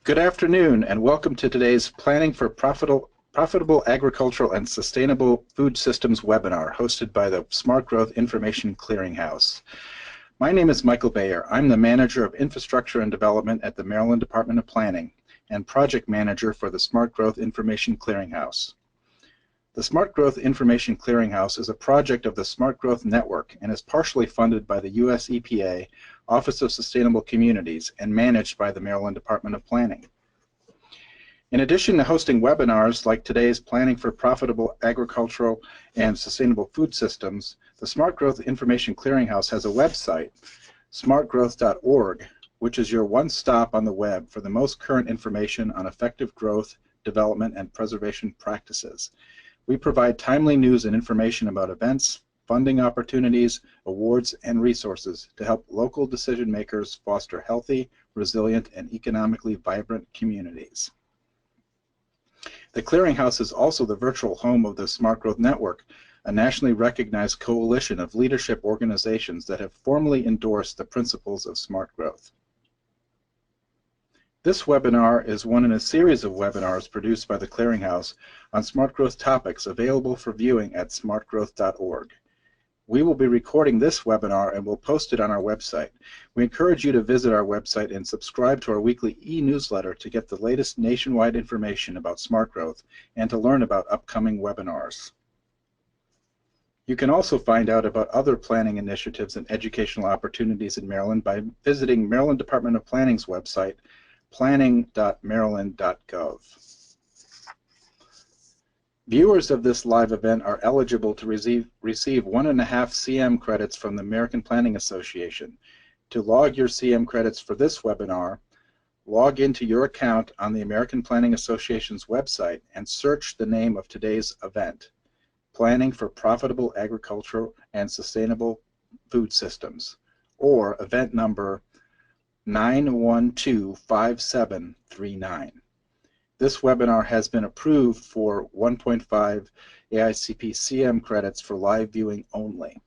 Good afternoon, and welcome to today's Planning for Profitable Agricultural and Sustainable Food Systems webinar hosted by the Smart Growth Information Clearinghouse. My name is Michael Bayer. I'm the Manager of Infrastructure and Development at the Maryland Department of Planning and Project Manager for the Smart Growth Information Clearinghouse. The Smart Growth Information Clearinghouse is a project of the Smart Growth Network and is partially funded by the U.S. EPA, Office of Sustainable Communities, and managed by the Maryland Department of Planning. In addition to hosting webinars like today's Planning for Profitable Agricultural and Sustainable Food Systems, the Smart Growth Information Clearinghouse has a website, smartgrowth.org, which is your one-stop on the web for the most current information on effective growth, development, and preservation practices. We provide timely news and information about events, funding opportunities, awards, and resources to help local decision makers foster healthy, resilient, and economically vibrant communities. The Clearinghouse is also the virtual home of the Smart Growth Network, a nationally recognized coalition of leadership organizations that have formally endorsed the principles of smart growth. This webinar is one in a series of webinars produced by the Clearinghouse on smart growth topics available for viewing at smartgrowth.org. We will be recording this webinar and will post it on our website. We encourage you to visit our website and subscribe to our weekly e-newsletter to get the latest nationwide information about smart growth and to learn about upcoming webinars. You can also find out about other planning initiatives and educational opportunities in Maryland by visiting Maryland Department of Planning's website, planning.maryland.gov. Viewers of this live event are eligible to receive 1.5 CM credits from the American Planning Association. To log your CM credits for this webinar, log into your account on the American Planning Association's website and search the name of today's event, Planning for Profitable Agricultural and Sustainable Food Systems, or event number 9125739. This webinar has been approved for 1.5 AICP CM credits for live viewing only.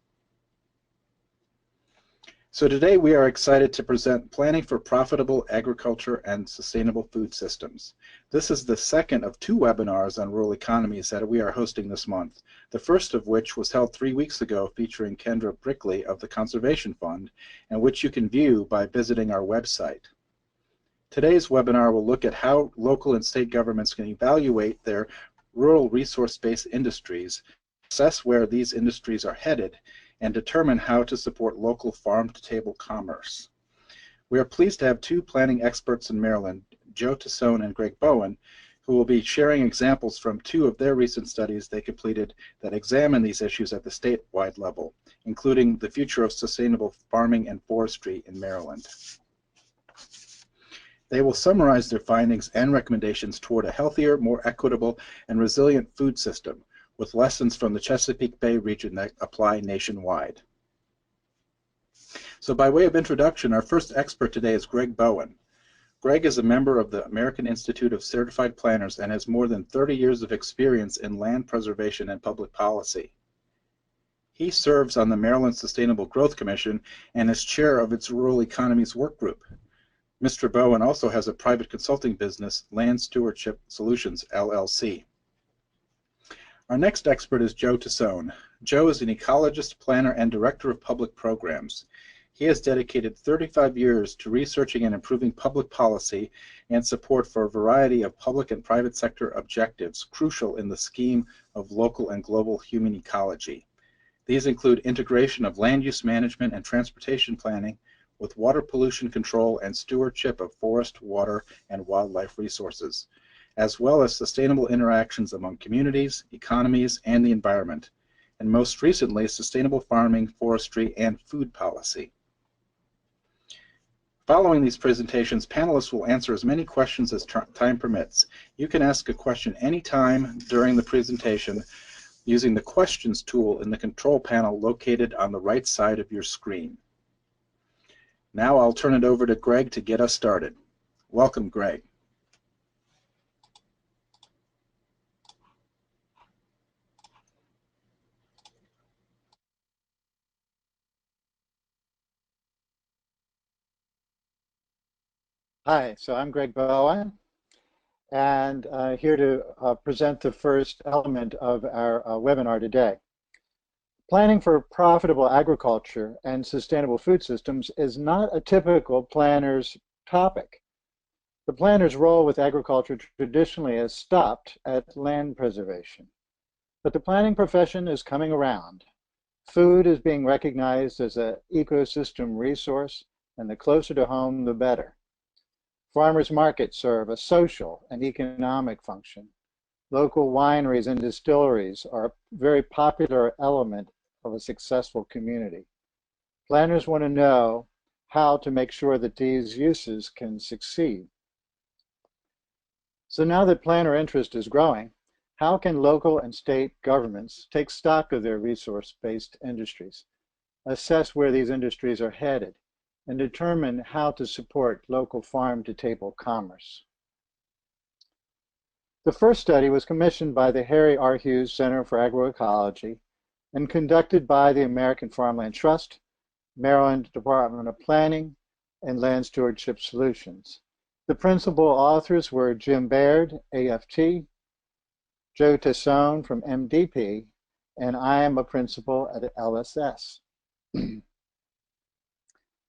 So today we are excited to present Planning for Profitable Agriculture and Sustainable Food Systems. This is the second of 2 webinars on rural economies that we are hosting this month, the first of which was held 3 weeks ago featuring Kendra Brickley of the Conservation Fund, and which you can view by visiting our website. Today's webinar will look at how local and state governments can evaluate their rural resource-based industries, assess where these industries are headed, and determine how to support local farm-to-table commerce. We are pleased to have 2 planning experts in Maryland, Joe Tassone and Greg Bowen, who will be sharing examples from 2 of their recent studies they completed that examine these issues at the statewide level, including the future of sustainable farming and forestry in Maryland. They will summarize their findings and recommendations toward a healthier, more equitable, and resilient food system, with lessons from the Chesapeake Bay region that apply nationwide. So by way of introduction, our first expert today is Greg Bowen. Greg is a member of the American Institute of Certified Planners and has more than 30 years of experience in land preservation and public policy. He serves on the Maryland Sustainable Growth Commission and is chair of its Rural Economies Work Group. Mr. Bowen also has a private consulting business, Stewardship Solutions, LLC. Our next expert is Joe Tassone. Joe is an ecologist, planner, and director of public programs. He has dedicated 35 years to researching and improving public policy and support for a variety of public and private sector objectives crucial in the scheme of local and global human ecology. These include integration of land use management and transportation planning with water pollution control and stewardship of forest, water, and wildlife resources, as well as sustainable interactions among communities, economies, and the environment, and most recently, sustainable farming, forestry, and food policy. Following these presentations, panelists will answer as many questions as time permits. You can ask a question anytime during the presentation using the questions tool in the control panel located on the right side of your screen. Now I'll turn it over to Greg to get us started. Welcome, Greg. Hi, so I'm Greg Bowen, and here to present the first element of our webinar today. Planning for profitable agriculture and sustainable food systems is not a typical planner's topic. The planner's role with agriculture traditionally has stopped at land preservation. But the planning profession is coming around. Food is being recognized as an ecosystem resource, and the closer to home, the better. Farmers markets serve a social and economic function. Local wineries and distilleries are a very popular element of a successful community. Planners want to know how to make sure that these uses can succeed. So now that planner interest is growing, how can local and state governments take stock of their resource-based industries, assess where these industries are headed, and determine how to support local farm-to-table commerce? The first study was commissioned by the Harry R. Hughes Center for Agroecology and conducted by the American Farmland Trust, Maryland Department of Planning, and Land Stewardship Solutions. The principal authors were Jim Baird, AFT, Joe Tassone from MDP, and I am a principal at LSS.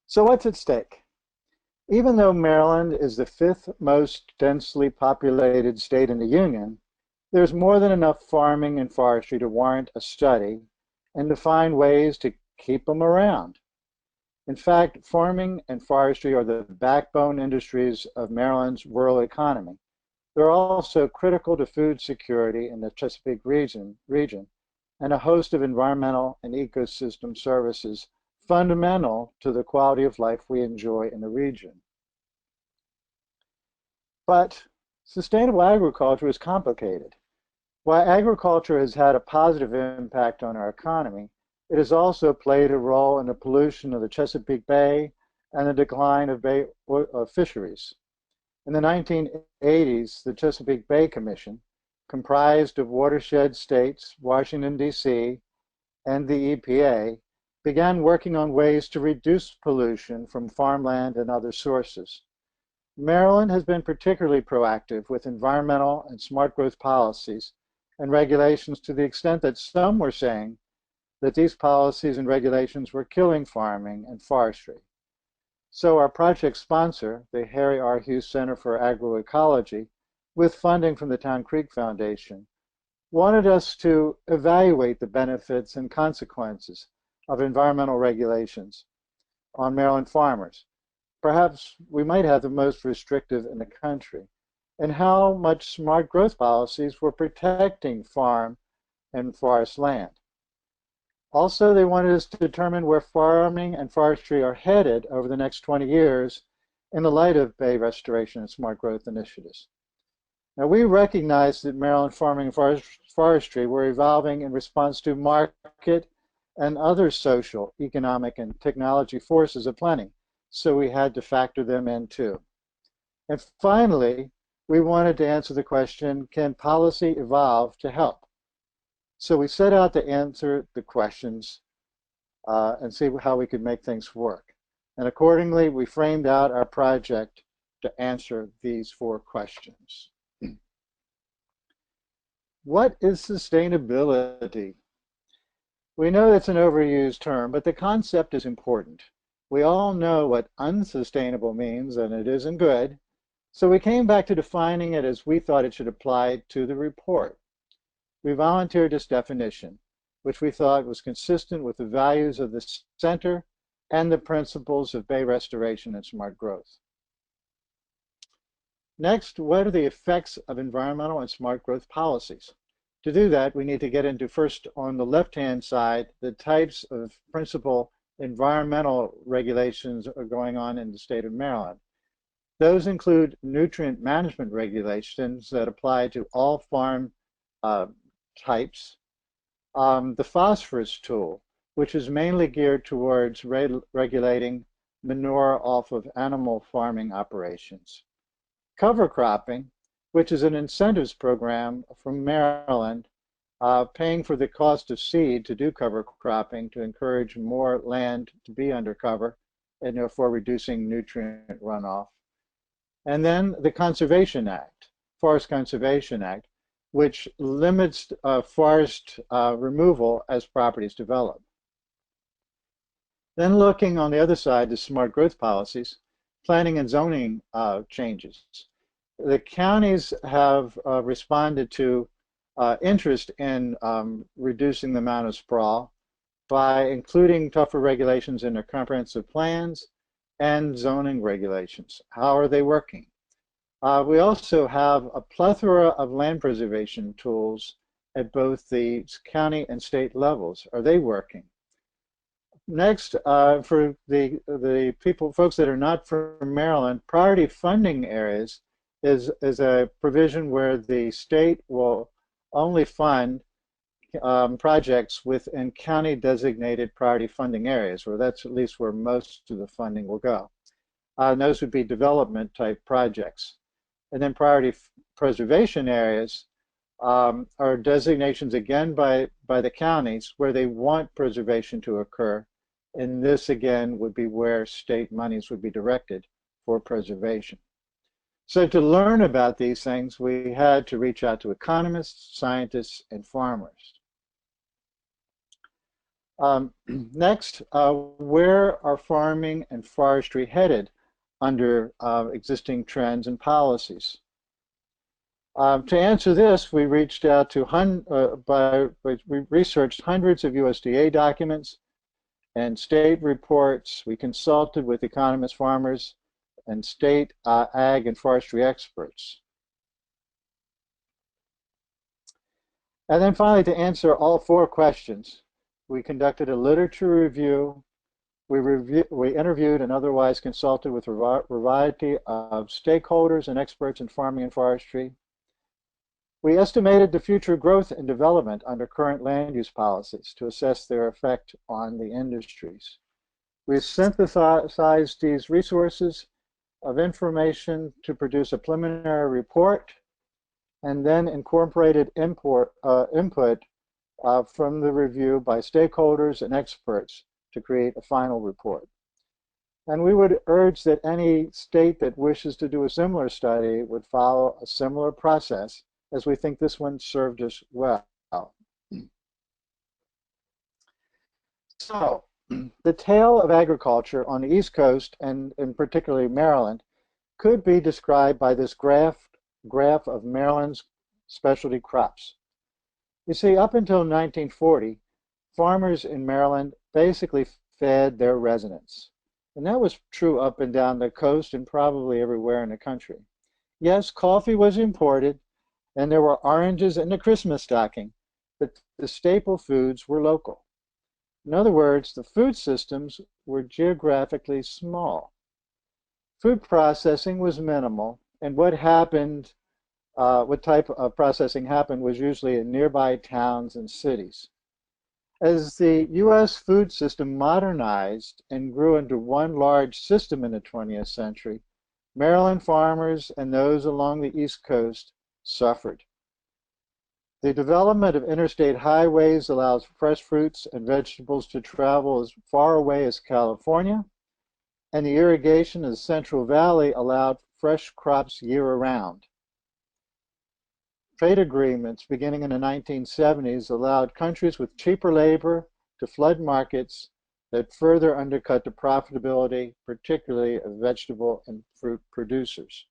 So what's at stake? Even though Maryland is the fifth most densely populated state in the Union, there's more than enough farming and forestry to warrant a study and to find ways to keep them around. In fact, farming and forestry are the backbone industries of Maryland's rural economy. They're also critical to food security in the Chesapeake region and a host of environmental and ecosystem services fundamental to the quality of life we enjoy in the region. But sustainable agriculture is complicated. While agriculture has had a positive impact on our economy, it has also played a role in the pollution of the Chesapeake Bay and the decline of bay fisheries. In the 1980s, the Chesapeake Bay Commission, comprised of watershed states, Washington, D.C., and the EPA, began working on ways to reduce pollution from farmland and other sources. Maryland has been particularly proactive with environmental and smart growth policies and regulations to the extent that some were saying that these policies and regulations were killing farming and forestry. So our project sponsor, the Harry R. Hughes Center for Agroecology, with funding from the Town Creek Foundation, wanted us to evaluate the benefits and consequences of environmental regulations on Maryland farmers. Perhaps we might have the most restrictive in the country, and how much smart growth policies were protecting farm and forest land. Also, they wanted us to determine where farming and forestry are headed over the next 20 years in the light of bay restoration and smart growth initiatives. Now, we recognize that Maryland farming and forestry were evolving in response to market and other social, economic, and technology forces aplenty, so we had to factor them in too. And finally, we wanted to answer the question, can policy evolve to help? So we set out to answer the questions and see how we could make things work. And accordingly, we framed out our project to answer these four questions. What is sustainability? We know it's an overused term, but the concept is important. We all know what unsustainable means, and it isn't good. So we came back to defining it as we thought it should apply to the report. We volunteered this definition, which we thought was consistent with the values of the center and the principles of bay restoration and smart growth. Next, what are the effects of environmental and smart growth policies? To do that, we need to get into first on the left-hand side, the types of principal environmental regulations are going on in the state of Maryland. Those include nutrient management regulations that apply to all farm types. The phosphorus tool, which is mainly geared towards regulating manure off of animal farming operations. Cover cropping, which is an incentives program from Maryland, paying for the cost of seed to do cover cropping to encourage more land to be under cover and therefore reducing nutrient runoff. And then the Conservation Act, Forest Conservation Act, which limits forest removal as properties develop. Then looking on the other side, the smart growth policies, planning and zoning changes. The counties have responded to interest in reducing the amount of sprawl by including tougher regulations in their comprehensive plans and zoning regulations. How are they working? We also have a plethora of land preservation tools at both the county and state levels. Are they working? Next, for the folks that are not from Maryland, priority funding areas is a provision where the state will only fund projects within county designated priority funding areas, or that's at least where most of the funding will go. And those would be development type projects. And then priority preservation areas are designations again by the counties where they want preservation to occur. And this again would be where state monies would be directed for preservation. So to learn about these things, we had to reach out to economists, scientists, and farmers. Next, where are farming and forestry headed under existing trends and policies? To answer this, we reached out to we researched hundreds of USDA documents and state reports. We consulted with economists, farmers, and state ag and forestry experts. And then finally, to answer all 4 questions, we conducted a literature review. We interviewed and otherwise consulted with a variety of stakeholders and experts in farming and forestry. We estimated the future growth and development under current land use policies to assess their effect on the industries. We synthesized these resources of information to produce a preliminary report and then incorporated input from the review by stakeholders and experts to create a final report. And we would urge that any state that wishes to do a similar study would follow a similar process, as we think this one served us well. So, the tale of agriculture on the East Coast, and in particularly Maryland, could be described by this graph of Maryland's specialty crops. You see, up until 1940, farmers in Maryland basically fed their residents. And that was true up and down the coast and probably everywhere in the country. Yes, coffee was imported, and there were oranges in the Christmas stocking, but the staple foods were local. In other words, the food systems were geographically small. Food processing was minimal, and what type of processing happened was usually in nearby towns and cities. As the U.S. food system modernized and grew into one large system in the 20th century, Maryland farmers and those along the East Coast suffered. The development of interstate highways allows fresh fruits and vegetables to travel as far away as California, and the irrigation of the Central Valley allowed fresh crops year-round. Trade agreements beginning in the 1970s allowed countries with cheaper labor to flood markets that further undercut the profitability, particularly of vegetable and fruit producers.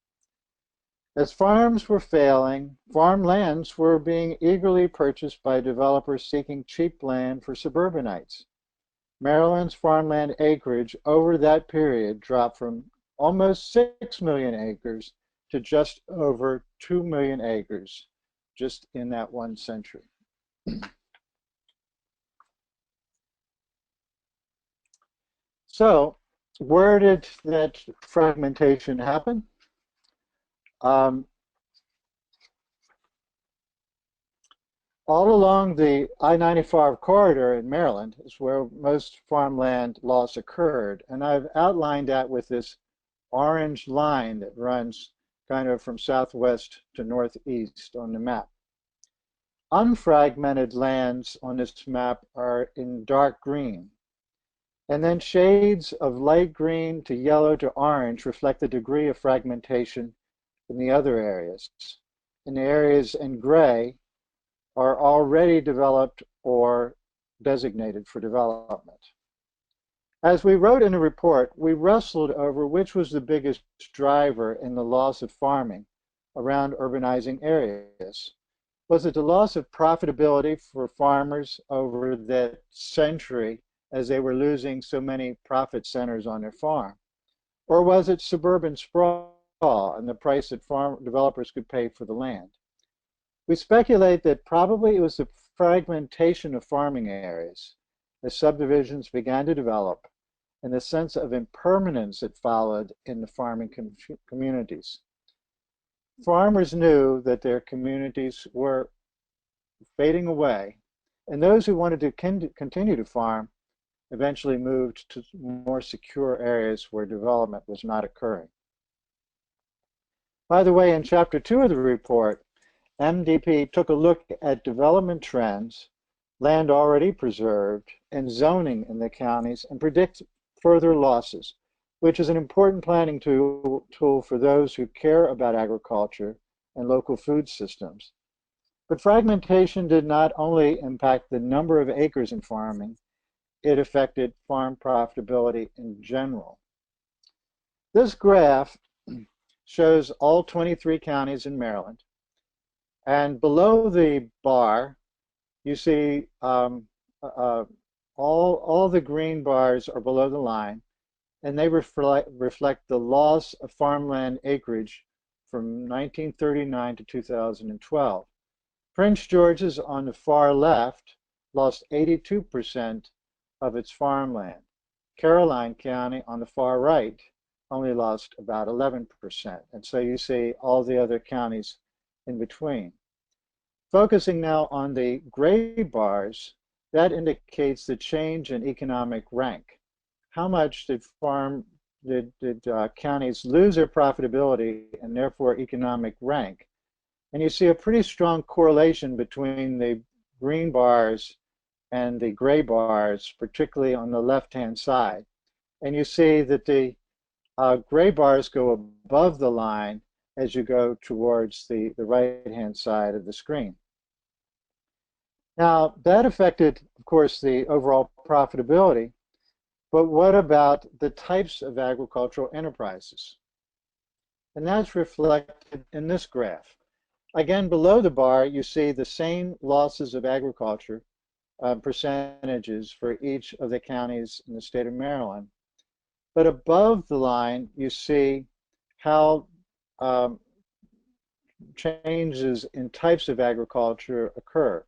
As farms were failing, farmlands were being eagerly purchased by developers seeking cheap land for suburbanites. Maryland's farmland acreage over that period dropped from almost 6 million acres to just over 2 million acres just in that one century. So, where did that fragmentation happen? All along the I-95 corridor in Maryland is where most farmland loss occurred, and I've outlined that with this orange line that runs kind of from southwest to northeast on the map. Unfragmented lands on this map are in dark green. And then shades of light green to yellow to orange reflect the degree of fragmentation in the other areas. And the areas in gray are already developed or designated for development. As we wrote in the report, we wrestled over which was the biggest driver in the loss of farming around urbanizing areas. Was it the loss of profitability for farmers over that century as they were losing so many profit centers on their farm? Or was it suburban sprawl and the price that farm developers could pay for the land? We speculate that probably it was the fragmentation of farming areas as subdivisions began to develop and the sense of impermanence that followed in the farming communities. Farmers knew that their communities were fading away, and those who wanted to continue to farm eventually moved to more secure areas where development was not occurring. By the way, in Chapter 2 of the report, MDP took a look at development trends, land already preserved, and zoning in the counties and predict further losses, which is an important planning tool for those who care about agriculture and local food systems. But fragmentation did not only impact the number of acres in farming, it affected farm profitability in general. This graph shows all 23 counties in Maryland. And below the bar, you see all the green bars are below the line, and they reflect the loss of farmland acreage from 1939 to 2012. Prince George's on the far left lost 82% of its farmland. Caroline County on the far right only lost about 11%. And so you see all the other counties in between. Focusing now on the gray bars, that indicates the change in economic rank. How much did counties lose their profitability and therefore economic rank? And you see a pretty strong correlation between the green bars and the gray bars, particularly on the left-hand side. And you see that the gray bars go above the line as you go towards the right-hand side of the screen. Now, that affected, of course, the overall profitability, but what about the types of agricultural enterprises? And that's reflected in this graph. Again, below the bar, you see the same losses of agriculture percentages for each of the counties in the state of Maryland. But above the line, you see how changes in types of agriculture occur.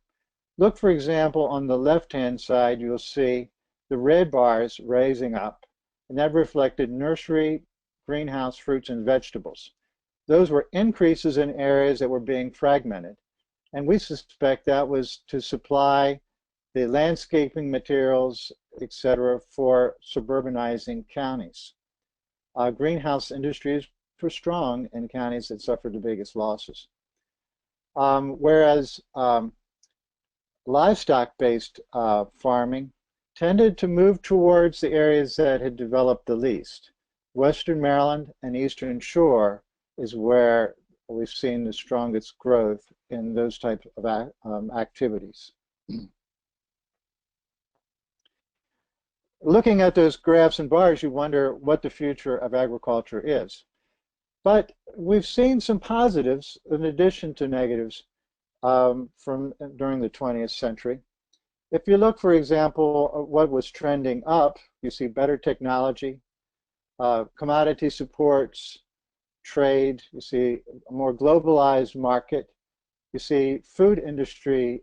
Look, for example, on the left-hand side, you'll see the red bars raising up, and that reflected nursery, greenhouse, fruits, and vegetables. Those were increases in areas that were being fragmented, and we suspect that was to supply the landscaping materials, etc., for suburbanizing counties. Greenhouse industries were strong in counties that suffered the biggest losses. Whereas livestock-based farming tended to move towards the areas that had developed the least. Western Maryland and Eastern Shore is where we've seen the strongest growth in those types of activities. Looking at those graphs and bars, you wonder what the future of agriculture is. But we've seen some positives in addition to negatives from during the 20th century. If you look, for example, at what was trending up, you see better technology, commodity supports, trade, you see a more globalized market, you see food industry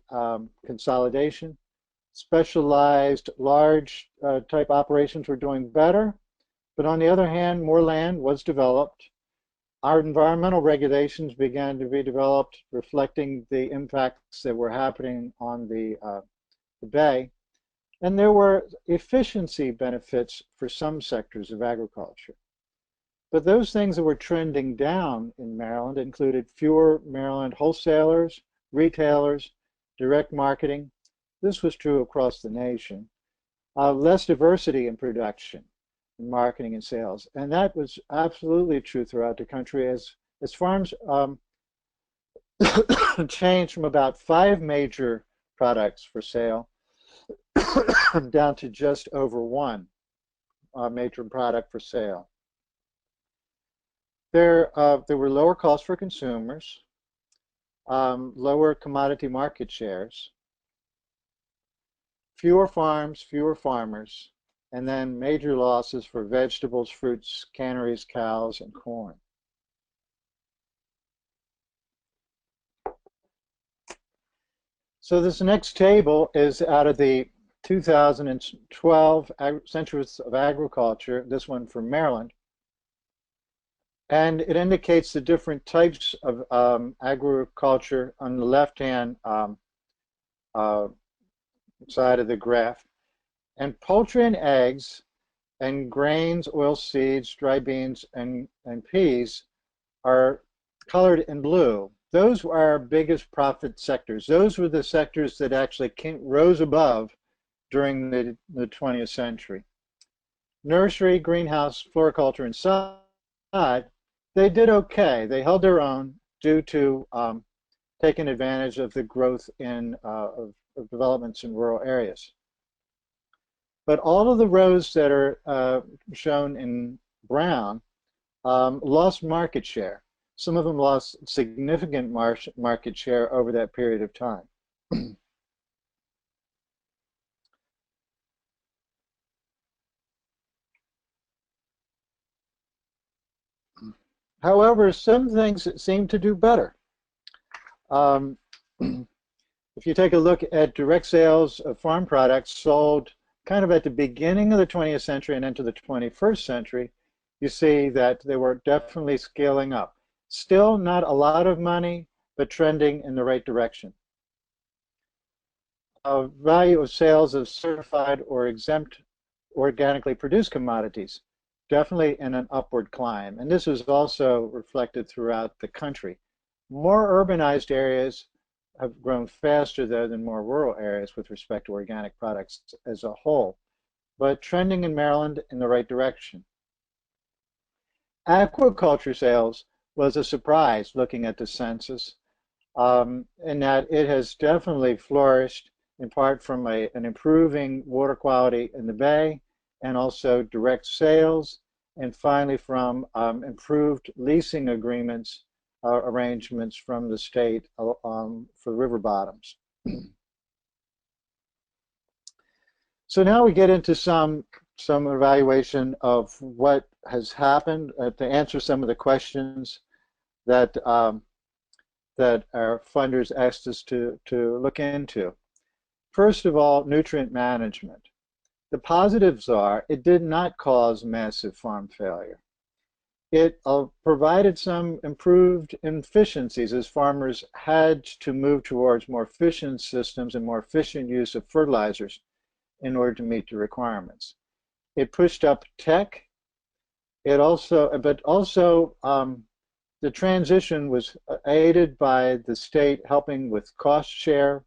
consolidation, specialized large type operations were doing better, but on the other hand, more land was developed. Our environmental regulations began to be developed, reflecting the impacts that were happening on the bay. And there were efficiency benefits for some sectors of agriculture. But those things that were trending down in Maryland included fewer Maryland wholesalers, retailers, direct marketing. This was true across the nation. less diversity in production, in marketing and sales. And that was absolutely true throughout the country as farms changed from about 5 major products for sale down to just over 1 major product for sale. There were lower costs for consumers, lower commodity market shares, fewer farms, fewer farmers, and then major losses for vegetables, fruits, canneries, cows, and corn. So this next table is out of the 2012 Census of Agriculture, this one from Maryland. And it indicates the different types of agriculture on the left-hand side of the graph. And poultry and eggs and grains, oilseeds, dry beans, and peas are colored in blue. Those were our biggest profit sectors. Those were the sectors that actually rose above during the 20th century. Nursery, greenhouse, floriculture, and sod, they did okay. They held their own due to taking advantage of the growth of developments in rural areas. But all of the rows that are shown in brown lost market share. Some of them lost significant market share over that period of time. However, some things seem to do better. If you take a look at direct sales of farm products sold kind of at the beginning of the 20th century and into the 21st century, you see that they were definitely scaling up. Still not a lot of money, but trending in the right direction. Value of sales of certified or exempt organically produced commodities, definitely in an upward climb. And this is also reflected throughout the country. More urbanized areas have grown faster though than more rural areas with respect to organic products as a whole, but trending in Maryland in the right direction. Aquaculture sales was a surprise looking at the census, in that it has definitely flourished in part from an improving water quality in the bay and also direct sales, and finally from improved leasing agreements arrangements from the state for river bottoms. So now we get into some evaluation of what has happened to answer some of the questions that that our funders asked us to look into. First of all, nutrient management. The positives are it did not cause massive farm failure. It provided some improved efficiencies as farmers had to move towards more efficient systems and more efficient use of fertilizers in order to meet the requirements. It pushed up tech. But also the transition was aided by the state helping with cost share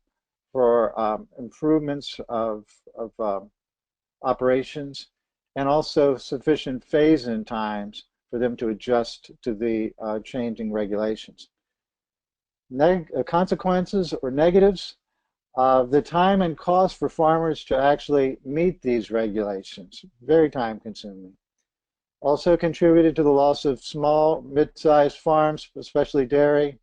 for improvements of operations, and also sufficient phase-in times for them to adjust to the changing regulations. Consequences or negatives, the time and cost for farmers to actually meet these regulations, very time consuming. Also contributed to the loss of small, mid-sized farms, especially dairy,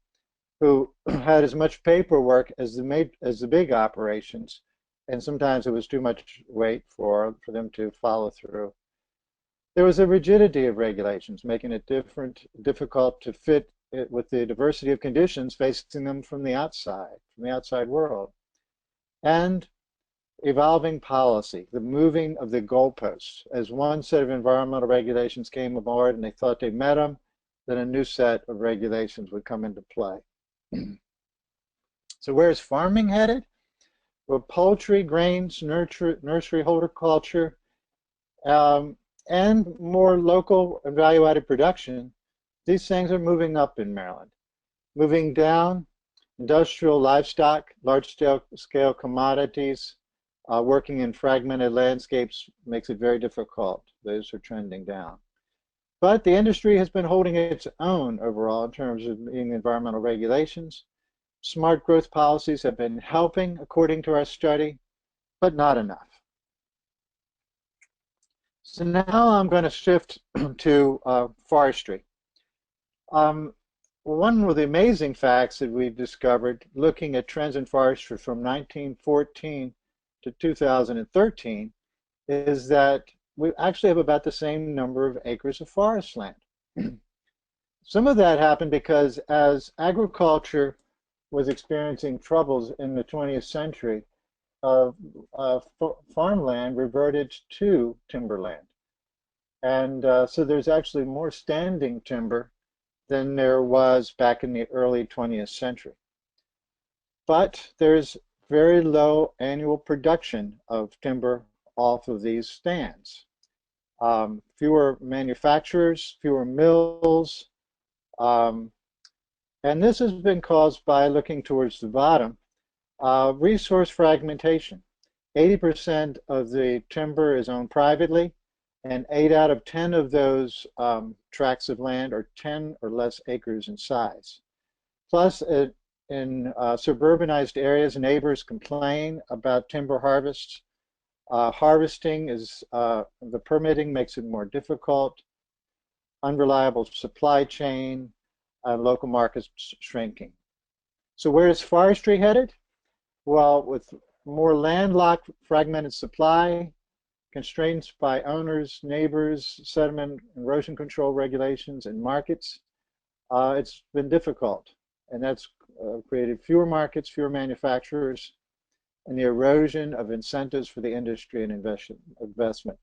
who had as much paperwork as the big operations, and sometimes it was too much weight for them to follow through. There was a rigidity of regulations, making it difficult to fit it with the diversity of conditions facing them from the outside world. And evolving policy, the moving of the goalposts. As one set of environmental regulations came aboard and they thought they met them, then a new set of regulations would come into play. So where's farming headed? Well, poultry, grains, nursery horticulture, and more local and value-added production, these things are moving up in Maryland. Moving down, industrial livestock, large-scale commodities, Working in fragmented landscapes makes it very difficult. Those are trending down. But the industry has been holding its own overall in terms of meeting environmental regulations. Smart growth policies have been helping, according to our study, but not enough. So now I'm going to shift to forestry. One of the amazing facts that we've discovered looking at trends in forestry from 1914 to 2013 is that we actually have about the same number of acres of forest land. Some of that happened because as agriculture was experiencing troubles in the 20th century, farmland reverted to timberland. And so there's actually more standing timber than there was back in the early 20th century. But there's very low annual production of timber off of these stands. Fewer manufacturers, fewer mills, and this has been caused by, looking towards the bottom, resource fragmentation. 80% of the timber is owned privately, and 8 out of 10 of those tracts of land are 10 or less acres in size. Plus, in suburbanized areas, neighbors complain about timber harvests. Harvesting is, the permitting makes it more difficult, unreliable supply chain, local markets shrinking. So where is forestry headed? Well, with more landlocked, fragmented supply, constraints by owners, neighbors, sediment erosion control regulations, and markets, it's been difficult. And that's created fewer markets, fewer manufacturers, and the erosion of incentives for the industry and investment.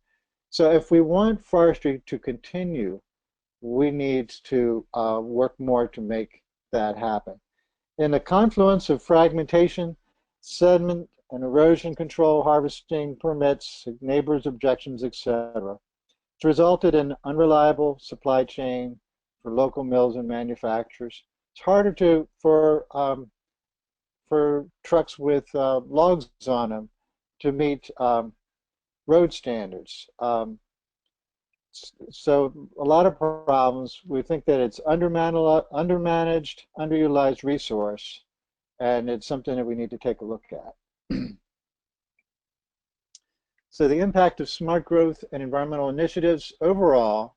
So if we want forestry to continue, we need to work more to make that happen. In the confluence of fragmentation, sediment and erosion control, harvesting permits, neighbors' objections, etc., it's resulted in unreliable supply chain for local mills and manufacturers. It's harder for trucks with logs on them to meet road standards. So a lot of problems. We think that it's undermanaged, underutilized resource, and it's something that we need to take a look at. So the impact of smart growth and environmental initiatives overall,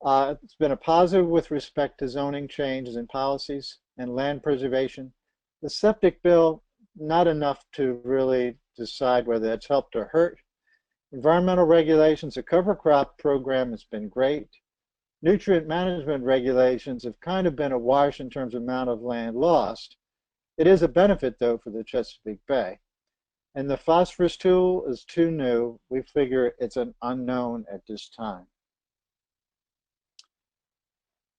it's been a positive with respect to zoning changes and policies and land preservation. The septic bill, not enough to really decide whether that's helped or hurt. Environmental regulations, the cover crop program has been great. Nutrient management regulations have kind of been a wash in terms of amount of land lost. It is a benefit, though, for the Chesapeake Bay. And the phosphorus tool is too new. We figure it's an unknown at this time.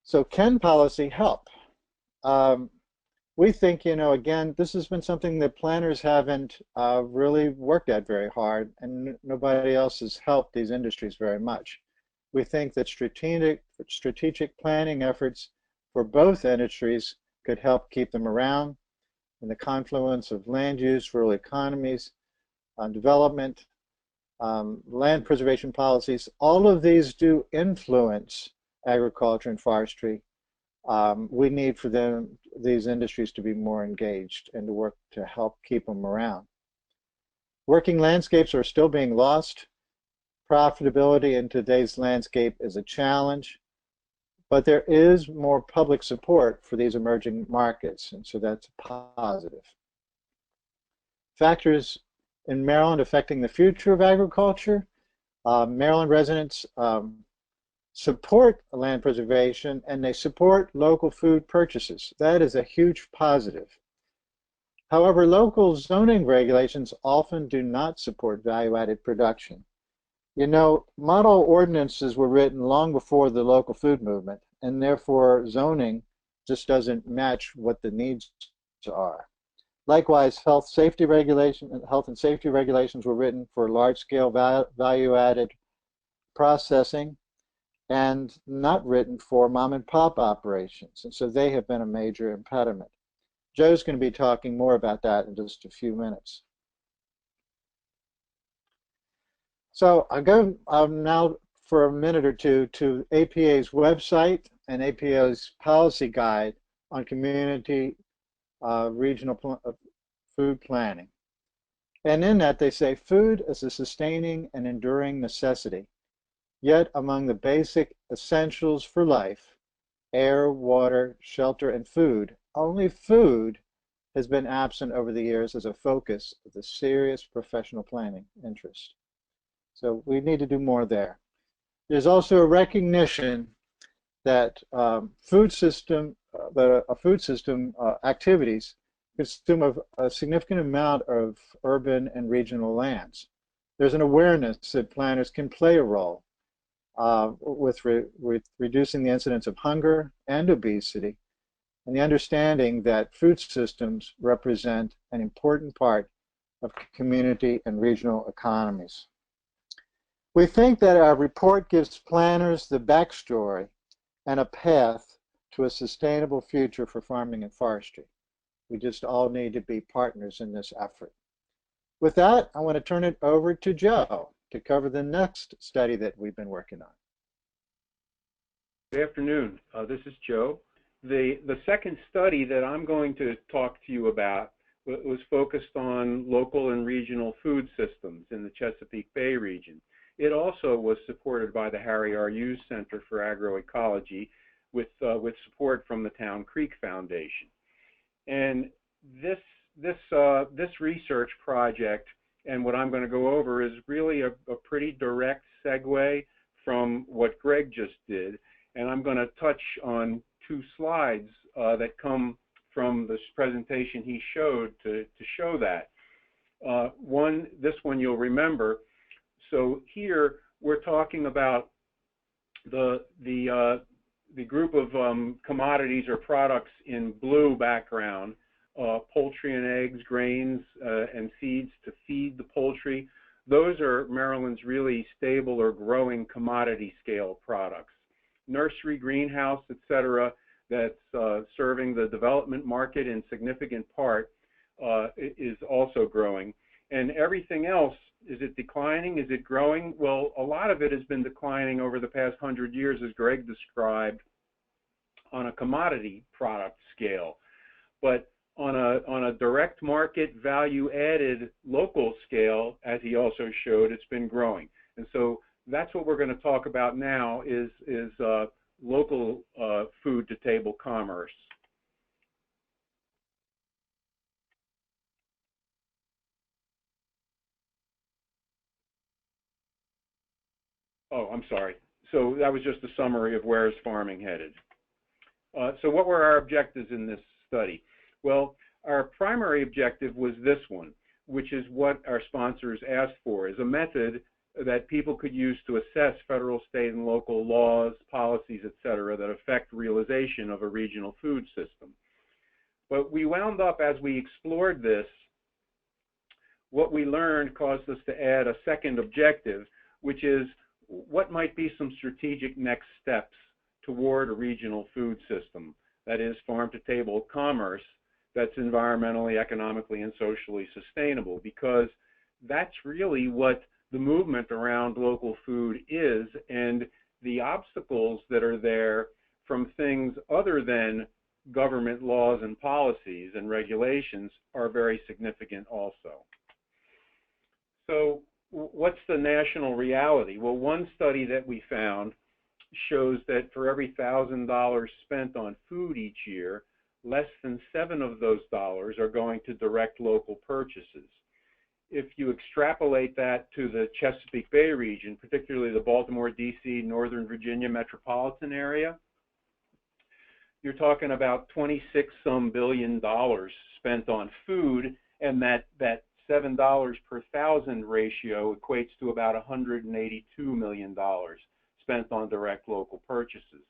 So can policy help? We think, again, this has been something that planners haven't really worked at very hard, and nobody else has helped these industries very much. We think that strategic planning efforts for both industries could help keep them around in the confluence of land use, rural economies, development, land preservation policies. All of these do influence agriculture and forestry. We need for these industries to be more engaged and to work to help keep them around. Working landscapes are still being lost. Profitability in today's landscape is a challenge, but there is more public support for these emerging markets, and so that's positive. Factors in Maryland affecting the future of agriculture. Maryland residents support land preservation, and they support local food purchases. That is a huge positive. However, local zoning regulations often do not support value-added production. Model ordinances were written long before the local food movement, and therefore zoning just doesn't match what the needs are. Likewise, health and safety regulations were written for large-scale value-added processing and not written for mom-and-pop operations, and so they have been a major impediment. Joe's going to be talking more about that in just a few minutes. So I go now for a minute or two to APA's website and APA's policy guide on community regional food planning. And in that they say food is a sustaining and enduring necessity, yet among the basic essentials for life, air, water, shelter, and food, only food has been absent over the years as a focus of the serious professional planning interest. So we need to do more there. There's also a recognition that food system activities consume a significant amount of urban and regional lands. There's an awareness that planners can play a role with reducing the incidence of hunger and obesity, and the understanding that food systems represent an important part of community and regional economies. We think that our report gives planners the backstory and a path to a sustainable future for farming and forestry. We just all need to be partners in this effort. With that, I want to turn it over to Joe to cover the next study that we've been working on. Good afternoon. This is Joe. The second study that I'm going to talk to you about was focused on local and regional food systems in the Chesapeake Bay region. It also was supported by the Harry R. Hughes Center for Agroecology with support from the Town Creek Foundation. And this research project and what I'm going to go over is really a pretty direct segue from what Greg just did. And I'm going to touch on two slides that come from this presentation he showed to show that. This one you'll remember. So here we're talking about the group of commodities or products in blue background, poultry and eggs, grains, and seeds to feed the poultry. Those are Maryland's really stable or growing commodity scale products. Nursery, greenhouse, etc., that's serving the development market in significant part is also growing. And everything else, is it declining? Is it growing? Well, a lot of it has been declining over the past 100 years, as Greg described, on a commodity product scale. But on a direct market value-added local scale, as he also showed, it's been growing. And so that's what we're going to talk about now is local food to table commerce. Oh, I'm sorry. So that was just a summary of where is farming headed. So what were our objectives in this study? Well, our primary objective was this one, which is what our sponsors asked for, is a method that people could use to assess federal, state, and local laws, policies, et cetera, that affect realization of a regional food system. But we wound up, as we explored this, what we learned caused us to add a second objective, which is what might be some strategic next steps toward a regional food system, that is farm-to-table commerce that's environmentally, economically, and socially sustainable, because that's really what the movement around local food is, and the obstacles that are there from things other than government laws and policies and regulations are very significant also. So what's the national reality? Well, one study that we found shows that for every $1,000 spent on food each year, less than 7 of those dollars are going to direct local purchases. If you extrapolate that to the Chesapeake Bay region, particularly the Baltimore, D.C., Northern Virginia metropolitan area, you're talking about $26-some billion spent on food, and that $7 per thousand ratio equates to about $182 million spent on direct local purchases.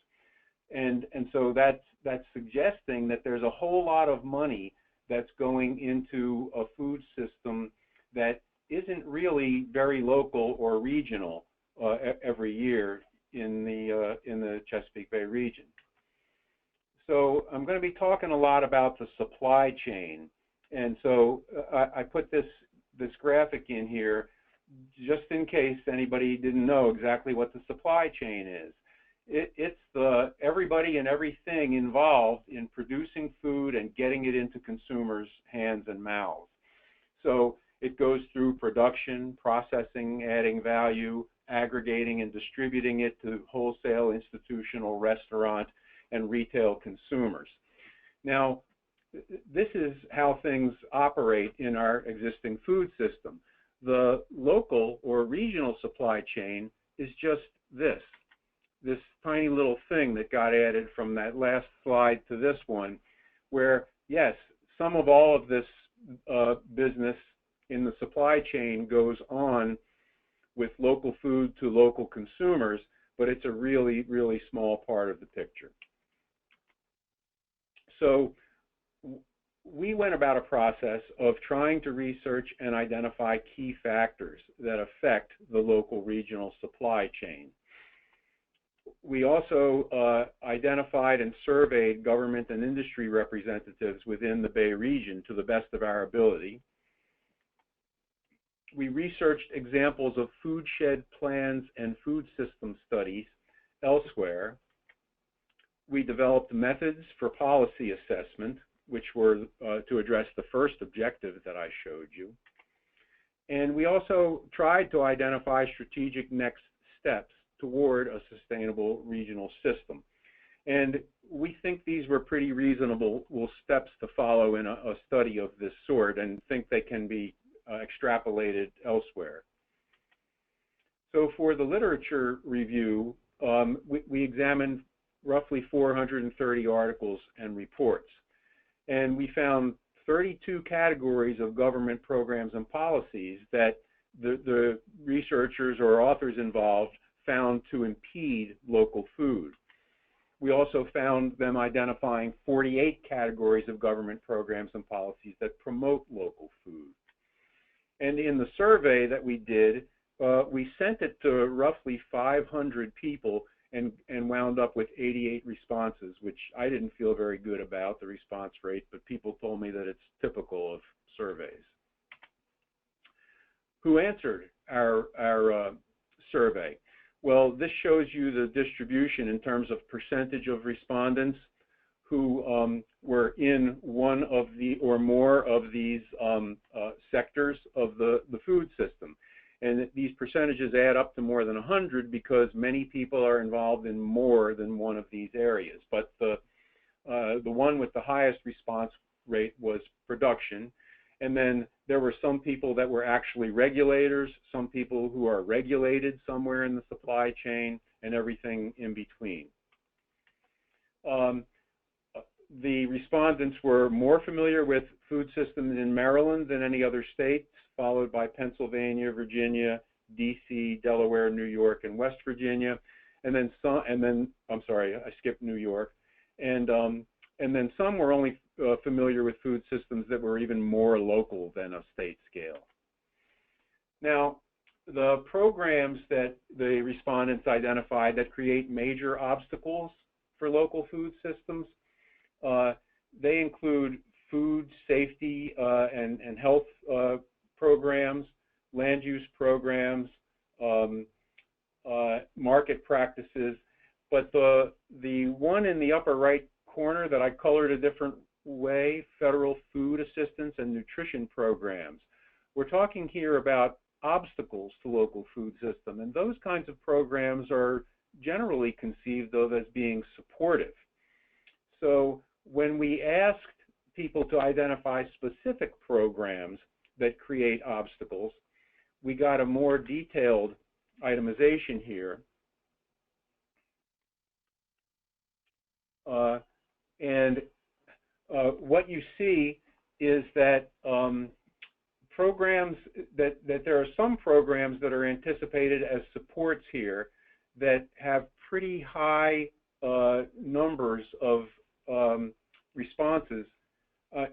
And so that's suggesting that there's a whole lot of money that's going into a food system that isn't really very local or regional every year in the Chesapeake Bay region. So I'm going to be talking a lot about the supply chain. And so I put this graphic in here just in case anybody didn't know exactly what the supply chain is, it's the everybody and everything involved in producing food and getting it into consumers' hands and mouths. So it goes through production, processing, adding value, aggregating and distributing it to wholesale, institutional, restaurant, and retail consumers. Now, this is how things operate in our existing food system. The local or regional supply chain is just this tiny little thing that got added from that last slide to this one, where, yes, some of all of this business in the supply chain goes on with local food to local consumers, but it's a really, really small part of the picture. So we went about a process of trying to research and identify key factors that affect the local regional supply chain. We also identified and surveyed government and industry representatives within the Bay region to the best of our ability. We researched examples of food shed plans and food system studies elsewhere. We developed methods for policy assessment, which were to address the first objective that I showed you. And we also tried to identify strategic next steps toward a sustainable regional system. And we think these were pretty reasonable steps to follow in a study of this sort, and think they can be extrapolated elsewhere. So for the literature review, we examined roughly 430 articles and reports. And we found 32 categories of government programs and policies that the researchers or authors involved found to impede local food. We also found them identifying 48 categories of government programs and policies that promote local food. And in the survey that we did, we sent it to roughly 500 people and wound up with 88 responses, which I didn't feel very good about, the response rate, but people told me that it's typical of surveys. Who answered our survey? Well, this shows you the distribution in terms of percentage of respondents who were in one of the or more of these sectors of the food system. And these percentages add up to more than 100 because many people are involved in more than one of these areas. But the one with the highest response rate was production. And then there were some people that were actually regulators, some people who are regulated somewhere in the supply chain, and everything in between. The respondents were more familiar with food systems in Maryland than any other states, followed by Pennsylvania, Virginia, DC, Delaware, New York, and West Virginia. And then I'm sorry, I skipped New York. And then some were only familiar with food systems that were even more local than a state scale. Now, the programs that the respondents identified that create major obstacles for local food systems, they include food safety and health programs, land use programs, market practices. But the one in the upper right corner that I colored a different way, federal food assistance and nutrition programs. We're talking here about obstacles to local food system, and those kinds of programs are generally conceived of as being supportive. So when we asked people to identify specific programs that create obstacles, we got a more detailed itemization here. What you see is that programs that there are some programs that are anticipated as supports here that have pretty high numbers of responses.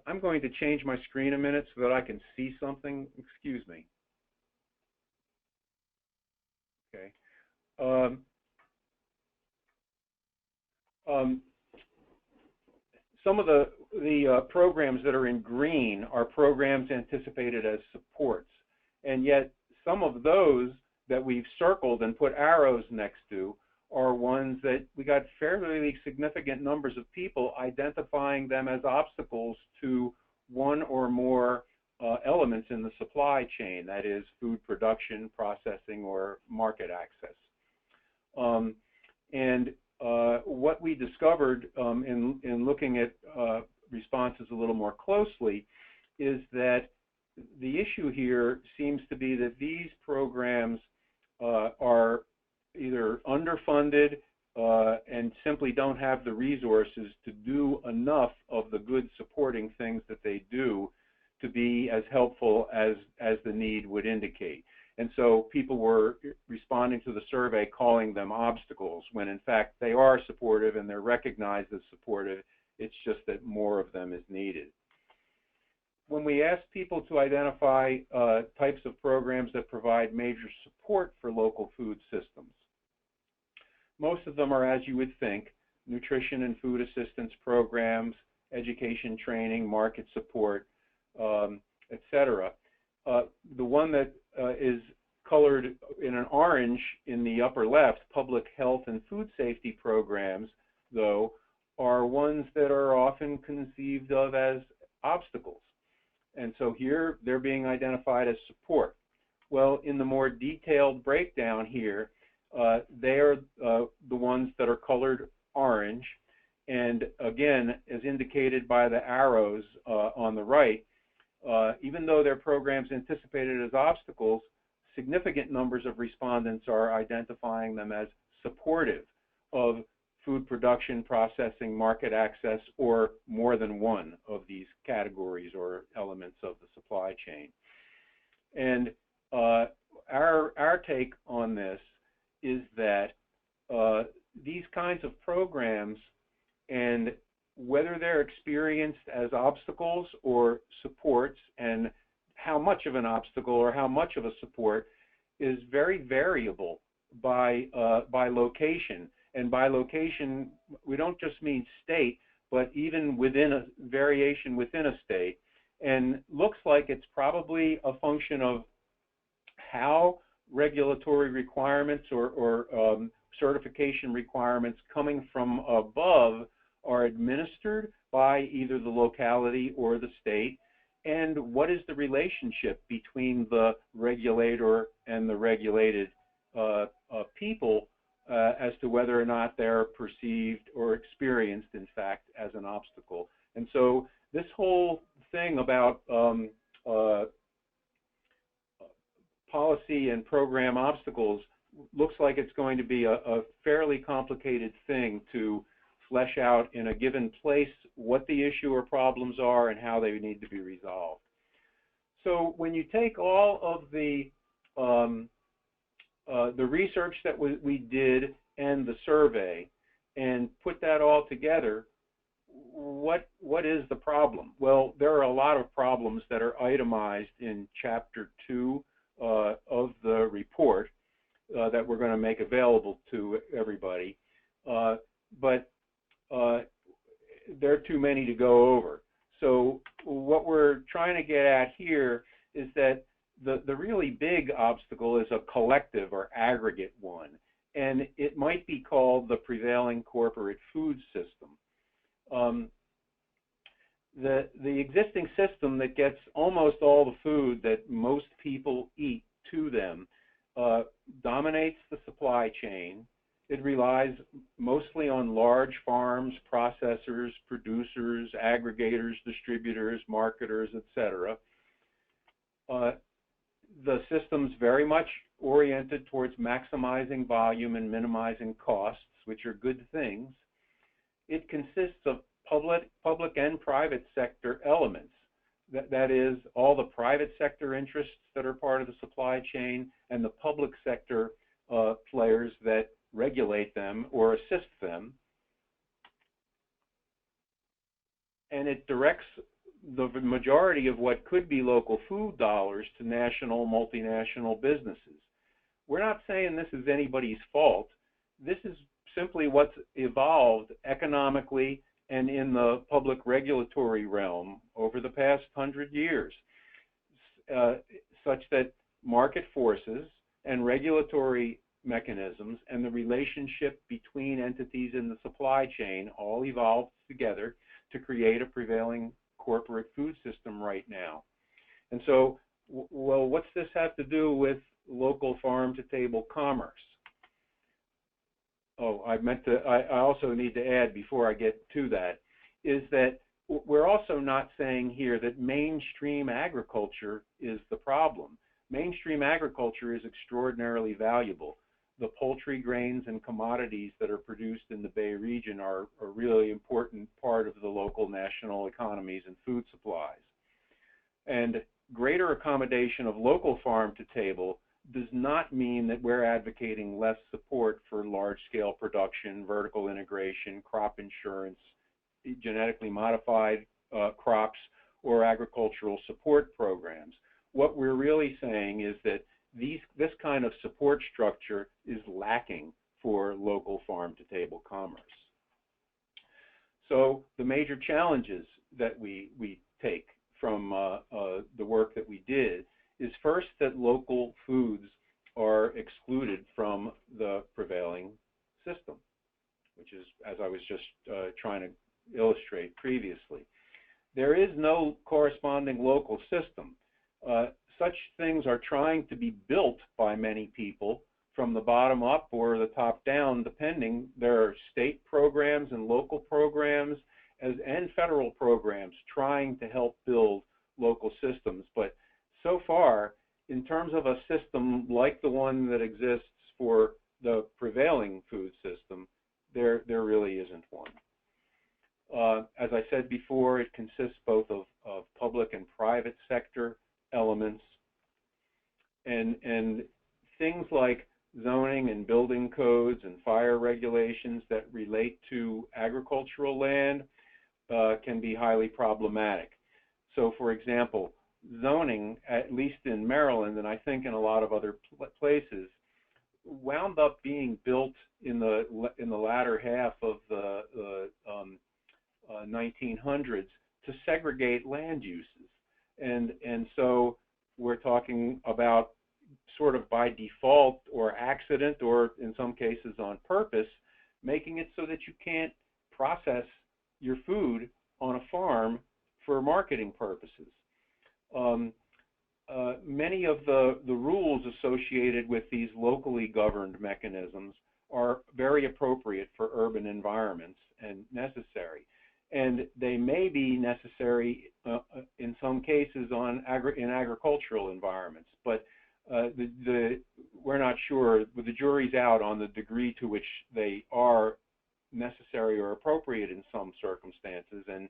I'm going to change my screen a minute so that I can see something. Excuse me. Okay. Some of the programs that are in green are programs anticipated as supports, and yet some of those that we've circled and put arrows next to are ones that we got fairly significant numbers of people identifying them as obstacles to one or more elements in the supply chain, that is food production, processing, or market access. What we discovered in looking at responses a little more closely is that the issue here seems to be that these programs are either underfunded and simply don't have the resources to do enough of the good supporting things that they do to be as helpful as the need would indicate. And so people were responding to the survey calling them obstacles when in fact they are supportive and they're recognized as supportive. It's just that more of them is needed. When we ask people to identify types of programs that provide major support for local food systems, most of them are, as you would think, nutrition and food assistance programs, education training, market support, etc. The one that is colored in an orange in the upper left, public health and food safety programs, though, are ones that are often conceived of as obstacles. And so here they're being identified as support. Well, in the more detailed breakdown here, they are the ones that are colored orange. And again, as indicated by the arrows on the right, even though their programs anticipated as obstacles, significant numbers of respondents are identifying them as supportive of food production, processing, market access, or more than one of these categories or elements of the supply chain. And our take on this is that these kinds of programs, and whether they're experienced as obstacles or supports, and how much of an obstacle or how much of a support, is very variable by location. And by location, we don't just mean state, but even within a variation within a state. And looks like it's probably a function of how regulatory requirements or certification requirements coming from above are administered by either the locality or the state, and what is the relationship between the regulator and the regulated people as to whether or not they're perceived or experienced, in fact, as an obstacle. And so this whole thing about policy and program obstacles looks like it's going to be a fairly complicated thing to flesh out in a given place what the issue or problems are and how they need to be resolved. So when you take all of the research that we did and the survey and put that all together, what is the problem? Well, there are a lot of problems that are itemized in Chapter 2 of the report that we're going to make available to everybody. But there are too many to go over. So what we're trying to get at here is that the really big obstacle is a collective or aggregate one, and it might be called the prevailing corporate food system. The existing system that gets almost all the food that most people eat to them dominates the supply chain. It relies mostly on large farms, processors, producers, aggregators, distributors, marketers, etc. The system's very much oriented towards maximizing volume and minimizing costs, which are good things. It consists of public and private sector elements. That is, all the private sector interests that are part of the supply chain and the public sector players that regulate them or assist them. And it directs the majority of what could be local food dollars to national, multinational businesses. We're not saying this is anybody's fault. This is simply what's evolved economically and in the public regulatory realm over the past 100 years, such that market forces and regulatory mechanisms and the relationship between entities in the supply chain all evolved together to create a prevailing corporate food system right now. And so, well, what's this have to do with local farm-to-table commerce? Oh, I also need to add before I get to that, is that we're also not saying here that mainstream agriculture is the problem. Mainstream agriculture is extraordinarily valuable. The poultry, grains, and commodities that are produced in the Bay region are a really important part of the local national economies and food supplies. And greater accommodation of local farm to table does not mean that we're advocating less support for large-scale production, vertical integration, crop insurance, genetically modified crops, or agricultural support programs. What we're really saying is that this kind of support structure is lacking for local farm-to-table commerce. So the major challenges that we take from the work that we did is first that local foods are excluded from the prevailing system, which is, as I was just trying to illustrate previously. There is no corresponding local system. Such things are trying to be built by many people from the bottom up or the top down, depending. There are state programs and local programs and federal programs trying to help build local systems. But so far, in terms of a system like the one that exists for the prevailing food system, there really isn't one. As I said before, it consists both of public and private sector elements, and things like zoning and building codes and fire regulations that relate to agricultural land can be highly problematic. So, for example, zoning, at least in Maryland, and I think in a lot of other places, wound up being built in the latter half of the 1900s to segregate land uses, and so we're talking about sort of by default or accident, or in some cases on purpose, making it so that you can't process your food on a farm for marketing purposes. Many of the rules associated with these locally governed mechanisms are very appropriate for urban environments and necessary. And they may be necessary in some cases in agricultural environments, but we're not sure. The jury's out on the degree to which they are necessary or appropriate in some circumstances, and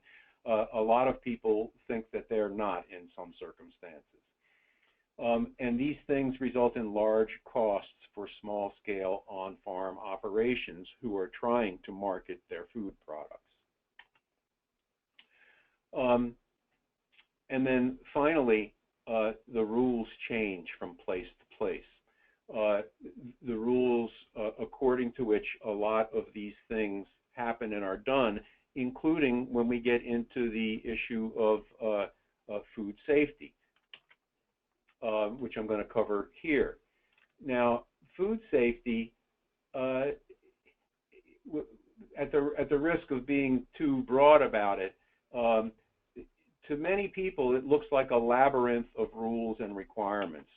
a lot of people think that they're not in some circumstances. And these things result in large costs for small-scale on-farm operations who are trying to market their food products. And then finally, the rules change from place to place. The rules according to which a lot of these things happen and are done, including when we get into the issue of food safety, which I'm going to cover here. Now, food safety, at the risk of being too broad about it, to many people, it looks like a labyrinth of rules and requirements.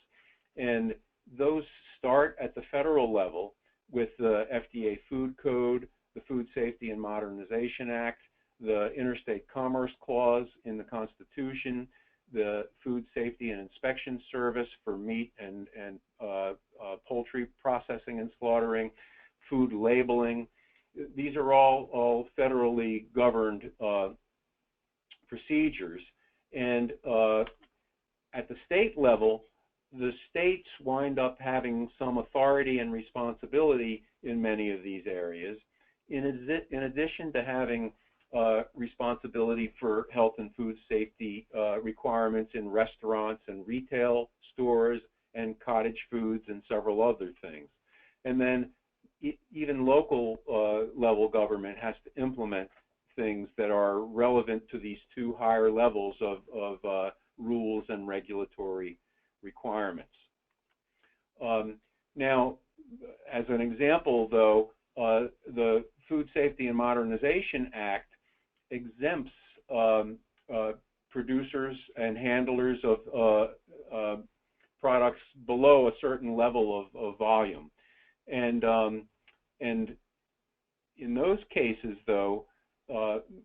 And those start at the federal level with the FDA Food Code, the Food Safety and Modernization Act, the Interstate Commerce Clause in the Constitution, the Food Safety and Inspection Service for meat and poultry processing and slaughtering, food labeling. These are all federally governed procedures, and at the state level, the states wind up having some authority and responsibility in many of these areas, in addition to having responsibility for health and food safety requirements in restaurants and retail stores and cottage foods and several other things. And then even local level government has to implement things that are relevant to these two higher levels of rules and regulatory requirements. Now, as an example, though, the Food Safety and Modernization Act exempts producers and handlers of products below a certain level of volume, and in those cases, though,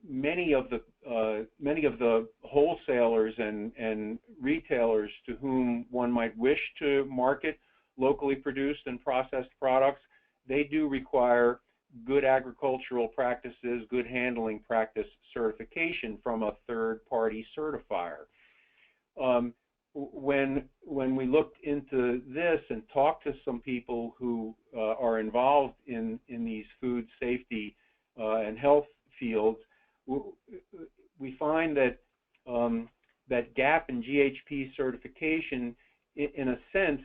many of the wholesalers and retailers to whom one might wish to market locally produced and processed products, they do require good agricultural practices, good handling practice certification from a third-party certifier. When we looked into this and talked to some people who are involved in these food safety and health fields, we find that that GAP and GHP certification, in a sense,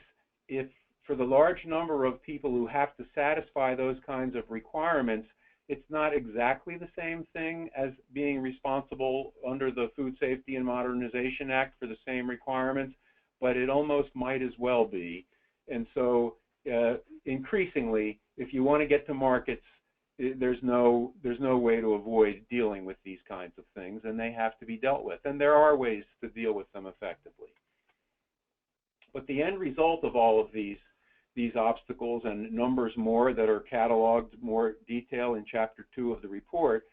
if for the large number of people who have to satisfy those kinds of requirements, it's not exactly the same thing as being responsible under the Food Safety and Modernization Act for the same requirements, but it almost might as well be. And so increasingly, if you want to get to markets, there's no way to avoid dealing with these kinds of things, and they have to be dealt with. And there are ways to deal with them effectively. But the end result of all of these obstacles and numbers more that are cataloged more detail in Chapter 2 of the report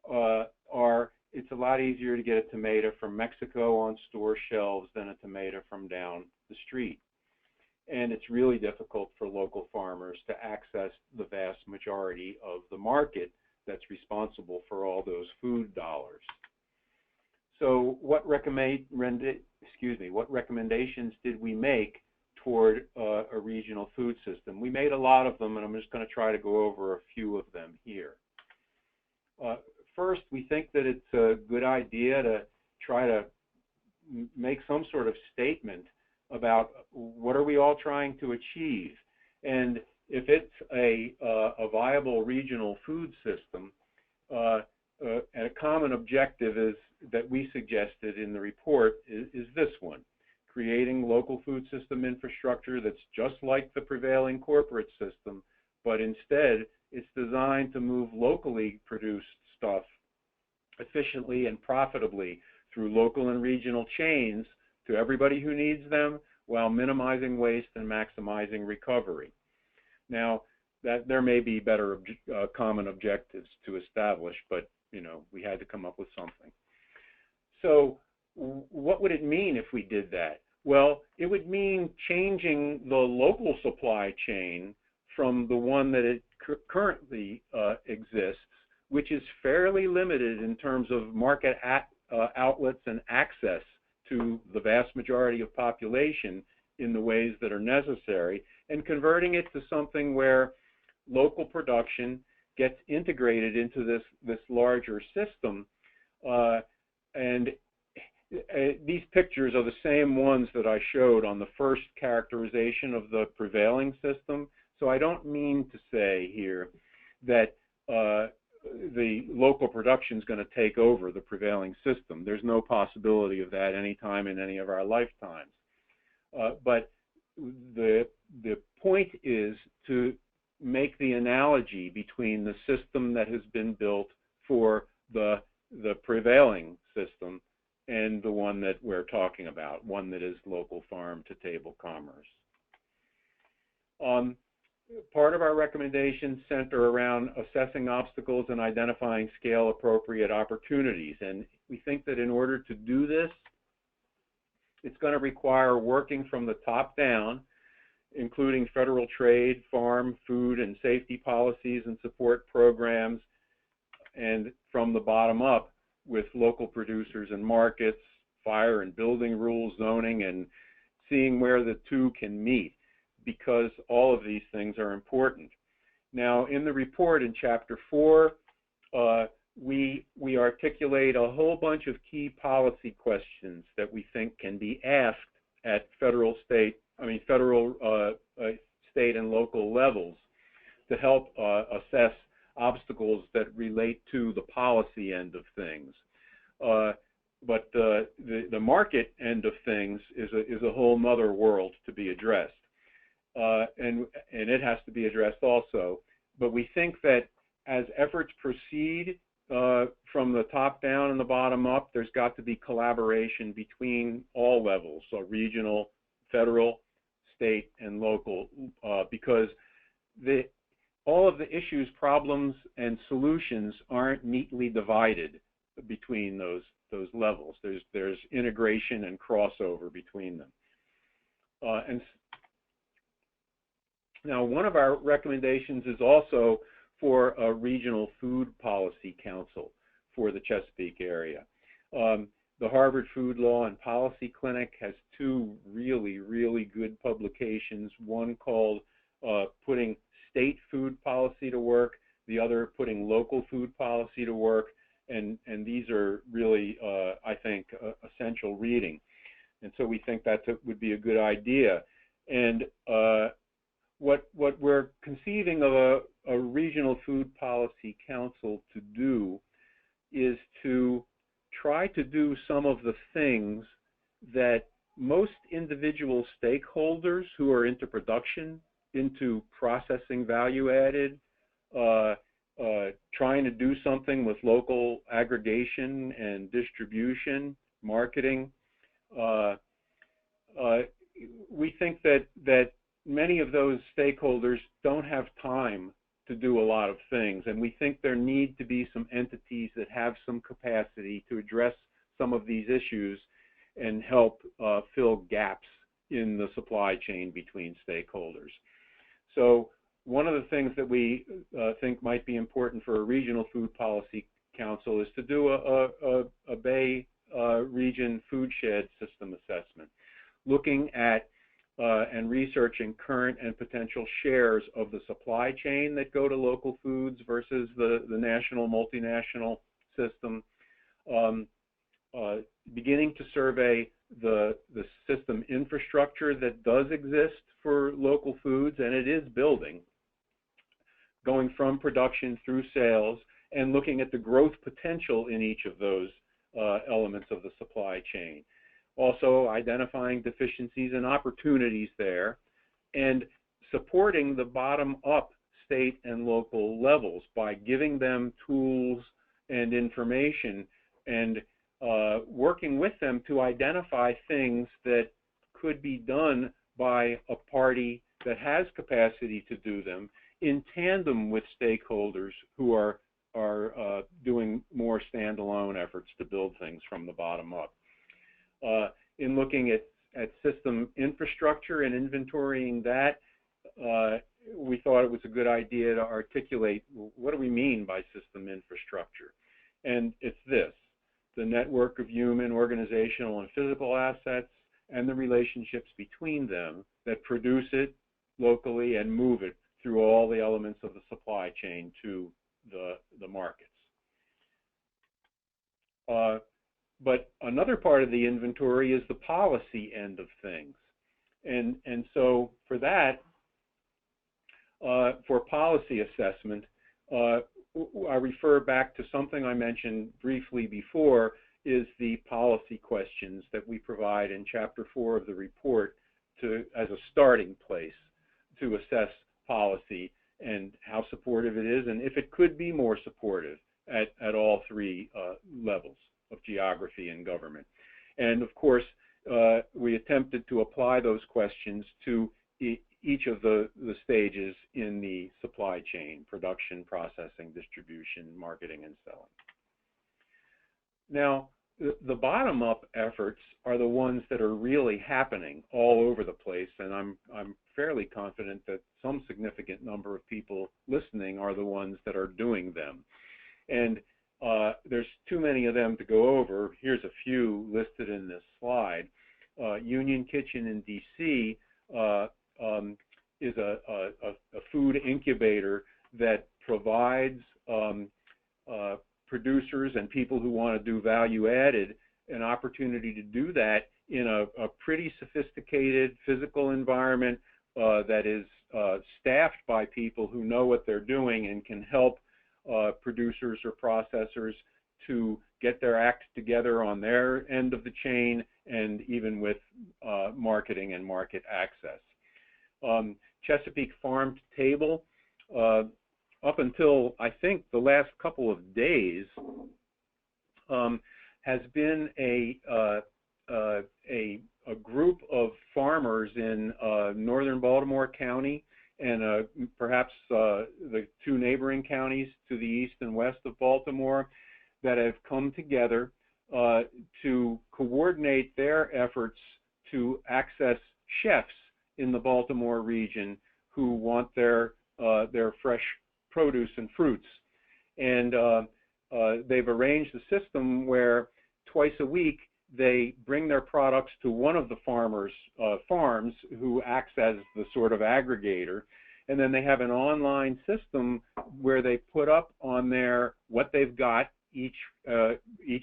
are it's a lot easier to get a tomato from Mexico on store shelves than a tomato from down the street. And it's really difficult for local farmers to access the vast majority of the market that's responsible for all those food dollars. So what recommendations did we make toward a regional food system? We made a lot of them, and I'm just going to try to go over a few of them here. First, we think that it's a good idea to try to make some sort of statement about what are we all trying to achieve. And if it's a viable regional food system, and a common objective is that we suggested in the report is this one: creating local food system infrastructure that's just like the prevailing corporate system, but instead it's designed to move locally produced stuff efficiently and profitably through local and regional chains to everybody who needs them, while minimizing waste and maximizing recovery. Now, that there may be better common objectives to establish, but we had to come up with something. So what would it mean if we did that? Well, it would mean changing the local supply chain from the one that it currently exists, which is fairly limited in terms of market outlets and access to the vast majority of population in the ways that are necessary, and converting it to something where local production gets integrated into this larger system. And these pictures are the same ones that I showed on the first characterization of the prevailing system. So I don't mean to say here that the local production is going to take over the prevailing system. There's no possibility of that anytime in any of our lifetimes. But the point is to make the analogy between the system that has been built for the prevailing system and the one that we're talking about, one that is local farm to table commerce. Part of our recommendations center around assessing obstacles and identifying scale appropriate opportunities. And we think that in order to do this, it's going to require working from the top down, including federal trade, farm, food, and safety policies and support programs, and from the bottom up with local producers and markets, fire and building rules, zoning, and seeing where the two can meet, because all of these things are important. Now, in the report in Chapter 4, we articulate a whole bunch of key policy questions that we think can be asked at federal, state, and local levels to help assess obstacles that relate to the policy end of things. But the market end of things is a whole nother world to be addressed. and it has to be addressed also. But we think that as efforts proceed from the top down and the bottom up, there's got to be collaboration between all levels, so regional, federal, state, and local, because all of the issues, problems, and solutions aren't neatly divided between those levels. There's integration and crossover between them. And now, one of our recommendations is also for a regional food policy council for the Chesapeake area. The Harvard Food Law and Policy Clinic has two really good publications, one called Putting State Food Policy to Work, the other Putting Local Food Policy to Work, and these are really, I think, essential reading. And so we think that would be a good idea. And what we're conceiving of a regional food policy council to do is to try to do some of the things that most individual stakeholders who are into production, into processing value added, trying to do something with local aggregation and distribution, marketing. We think that many of those stakeholders don't have time to do a lot of things, and we think there need to be some entities that have some capacity to address some of these issues and help fill gaps in the supply chain between stakeholders. So one of the things that we think might be important for a regional food policy council is to do a Bay region food shed system assessment, looking at and researching current and potential shares of the supply chain that go to local foods versus the national, multinational system, beginning to survey the system infrastructure that does exist for local foods, and it is building, going from production through sales, and looking at the growth potential in each of those elements of the supply chain. Also identifying deficiencies and opportunities there, and supporting the bottom-up state and local levels by giving them tools and information and working with them to identify things that could be done by a party that has capacity to do them in tandem with stakeholders who are doing more standalone efforts to build things from the bottom up. In looking at system infrastructure and inventorying that, we thought it was a good idea to articulate what do we mean by system infrastructure. And it's this: the network of human, organizational, and physical assets and the relationships between them that produce it locally and move it through all the elements of the supply chain to the markets. But another part of the inventory is the policy end of things. And so for that, for policy assessment, I refer back to something I mentioned briefly before, is the policy questions that we provide in Chapter 4 of the report as a starting place to assess policy and how supportive it is, and if it could be more supportive at all three levels of geography and government. And of course, we attempted to apply those questions to each of the stages in the supply chain: production, processing, distribution, marketing, and selling. Now, the bottom-up efforts are the ones that are really happening all over the place, and I'm fairly confident that some significant number of people listening are the ones that are doing them. And there's too many of them to go over. Here's a few listed in this slide. Union Kitchen in DC is a food incubator that provides producers and people who want to do value added an opportunity to do that in a pretty sophisticated physical environment that is staffed by people who know what they're doing and can help producers or processors to get their act together on their end of the chain, and even with marketing and market access. Chesapeake Farm to Table, up until I think the last couple of days, has been a group of farmers in northern Baltimore County and perhaps the two neighboring counties to the east and west of Baltimore that have come together to coordinate their efforts to access chefs in the Baltimore region who want their fresh produce and fruits. And they've arranged a system where twice a week they bring their products to one of the farmers' farms who acts as the sort of aggregator, and then they have an online system where they put up on there what they've got each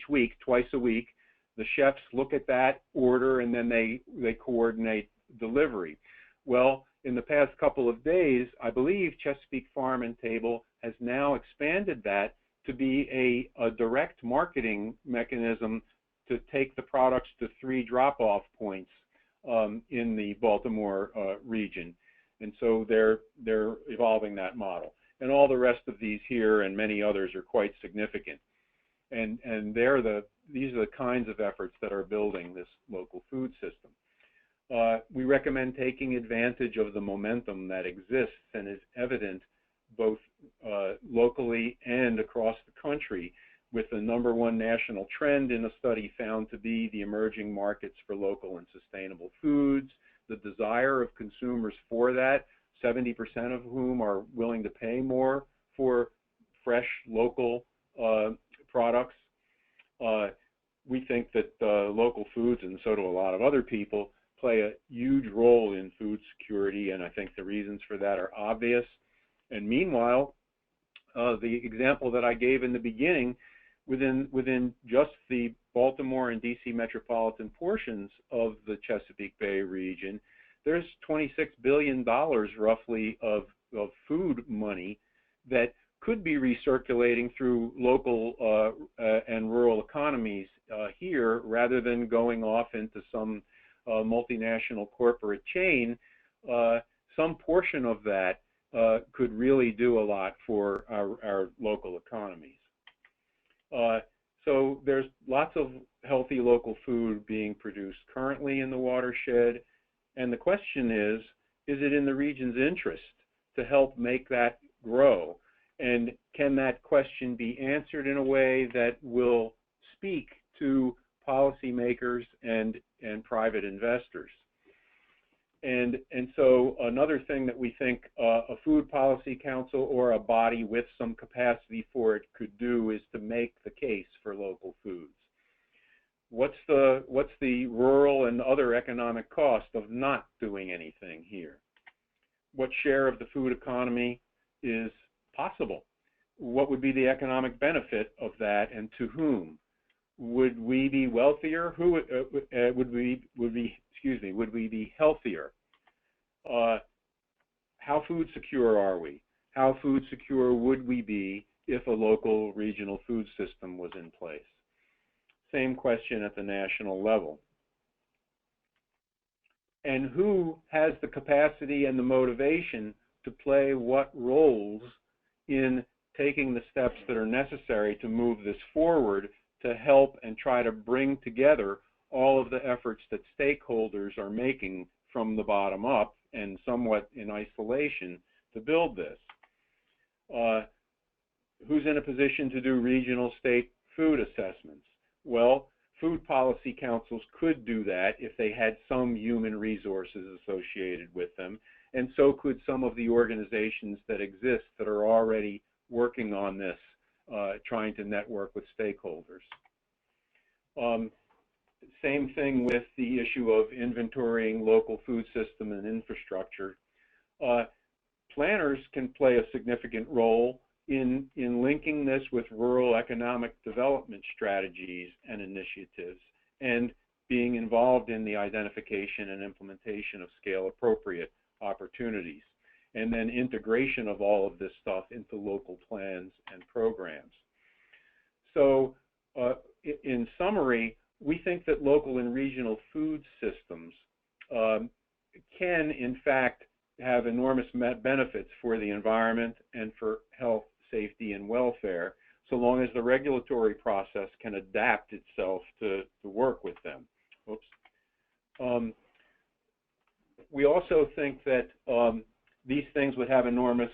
week, twice a week. The chefs look at that order and then they coordinate delivery. Well, in the past couple of days, I believe Chesapeake Farm and Table has now expanded that to be a direct marketing mechanism to take the products to 3 drop-off points in the Baltimore region. And so they're evolving that model. And all the rest of these here and many others are quite significant. And these are the kinds of efforts that are building this local food system. We recommend taking advantage of the momentum that exists and is evident both locally and across the country, with the #1 national trend in a study found to be the emerging markets for local and sustainable foods, the desire of consumers for that, 70% of whom are willing to pay more for fresh local products. We think that local foods, and so do a lot of other people, play a huge role in food security, and I think the reasons for that are obvious. And meanwhile, the example that I gave in the beginning, within just the Baltimore and DC metropolitan portions of the Chesapeake Bay region, there's $26 billion roughly of food money that could be recirculating through local and rural economies here, rather than going off into some multinational corporate chain. Some portion of that could really do a lot for our local economies. So there's lots of healthy local food being produced currently in the watershed, and the question is it in the region's interest to help make that grow? And can that question be answered in a way that will speak to policymakers and private investors? And so another thing that we think a food policy council or a body with some capacity for it could do is to make the case for local foods. What's the rural and other economic cost of not doing anything here? What share of the food economy is possible? What would be the economic benefit of that, and to whom? Would we be wealthier? Would we be healthier? How food secure are we? How food secure would we be if a local regional food system was in place? Same question at the national level. And who has the capacity and the motivation to play what roles in taking the steps that are necessary to move this forward, to help and try to bring together all of the efforts that stakeholders are making from the bottom up and somewhat in isolation to build this? Who's in a position to do regional state food assessments? Well, food policy councils could do that if they had some human resources associated with them, and so could some of the organizations that exist that are already working on this, trying to network with stakeholders. Same thing with the issue of inventorying local food system and infrastructure. Planners can play a significant role in linking this with rural economic development strategies and initiatives, and being involved in the identification and implementation of scale appropriate opportunities, and then integration of all of this stuff into local plans and programs. So in summary, we think that local and regional food systems can in fact have enormous benefits for the environment and for health, safety, and welfare, so long as the regulatory process can adapt itself to work with them. Oops. We also think that these things would have enormous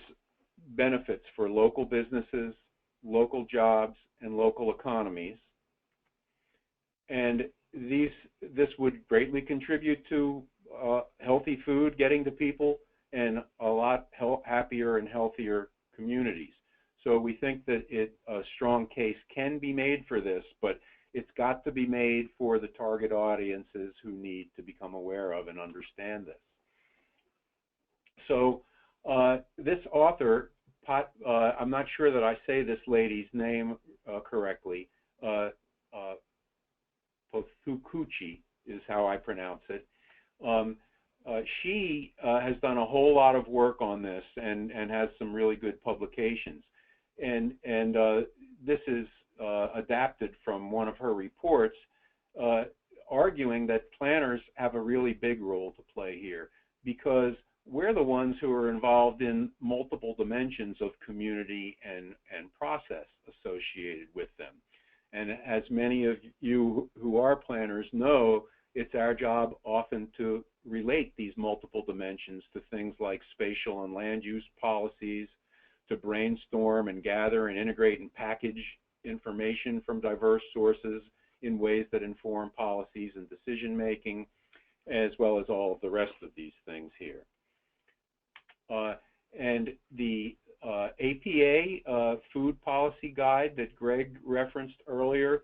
benefits for local businesses, local jobs, and local economies. And this would greatly contribute to healthy food getting to people and a lot happier and healthier communities. So we think that a strong case can be made for this, but it's got to be made for the target audiences who need to become aware of and understand this. So this author, I'm not sure that I say this lady's name correctly, Pothukuchi is how I pronounce it. She has done a whole lot of work on this and has some really good publications. And this is adapted from one of her reports, arguing that planners have a really big role to play here, because we're the ones who are involved in multiple dimensions of community and process associated with them. And as many of you who are planners know, it's our job often to relate these multiple dimensions to things like spatial and land use policies, to brainstorm and gather and integrate and package information from diverse sources in ways that inform policies and decision making, as well as all of the rest of these things here. And the APA food policy guide that Greg referenced earlier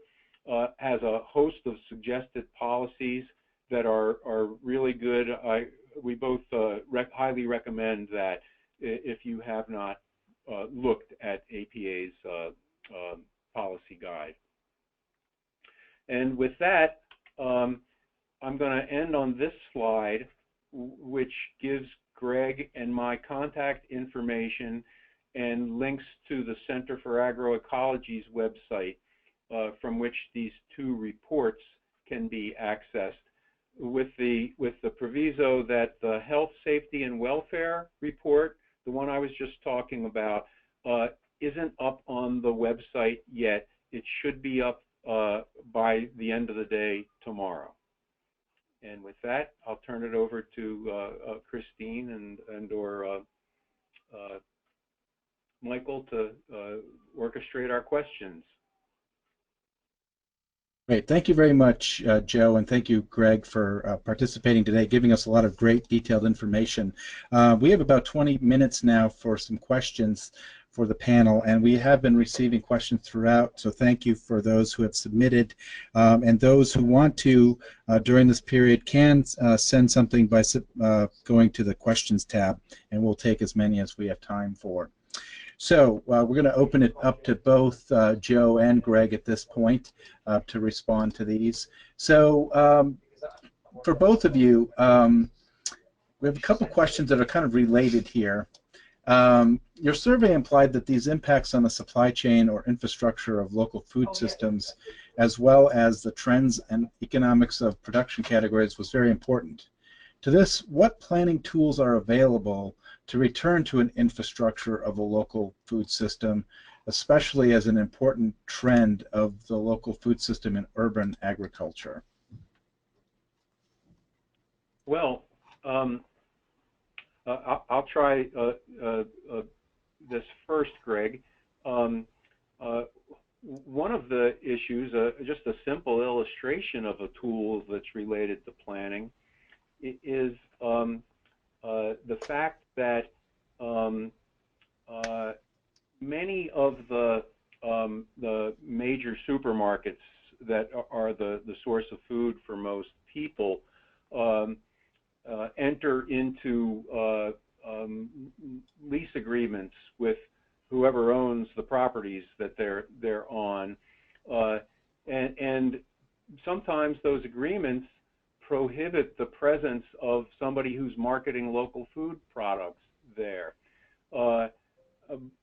has a host of suggested policies that are really good. We both highly recommend that if you have not looked at APA's policy guide. And with that, I'm going to end on this slide, which gives Greg and my contact information and links to the Center for Agroecology's website, from which these two reports can be accessed, with the proviso that the Health, Safety, and Welfare report, the one I was just talking about, isn't up on the website yet. It should be up by the end of the day tomorrow. And with that, I'll turn it over to Christine and/or Michael to orchestrate our questions. Great. Thank you very much, Joe, and thank you, Greg, for participating today, giving us a lot of great detailed information. We have about 20 minutes now for some questions for the panel, and we have been receiving questions throughout, so thank you for those who have submitted, and those who want to during this period can send something by going to the questions tab, and we'll take as many as we have time for. So we're going to open it up to both Joe and Greg at this point to respond to these. So for both of you, we have a couple questions that are kind of related here. Your survey implied that these impacts on the supply chain or infrastructure of local food systems, as well as the trends and economics of production categories, was very important. To this, what planning tools are available to return to an infrastructure of a local food system, especially as an important trend of the local food system in urban agriculture? Well, I'll try this first, Greg. One of the issues, just a simple illustration of a tool that's related to planning, is the fact that many of the major supermarkets that are the source of food for most people enter into lease agreements with whoever owns the properties that they're on, and sometimes those agreements prohibit the presence of somebody who's marketing local food products there.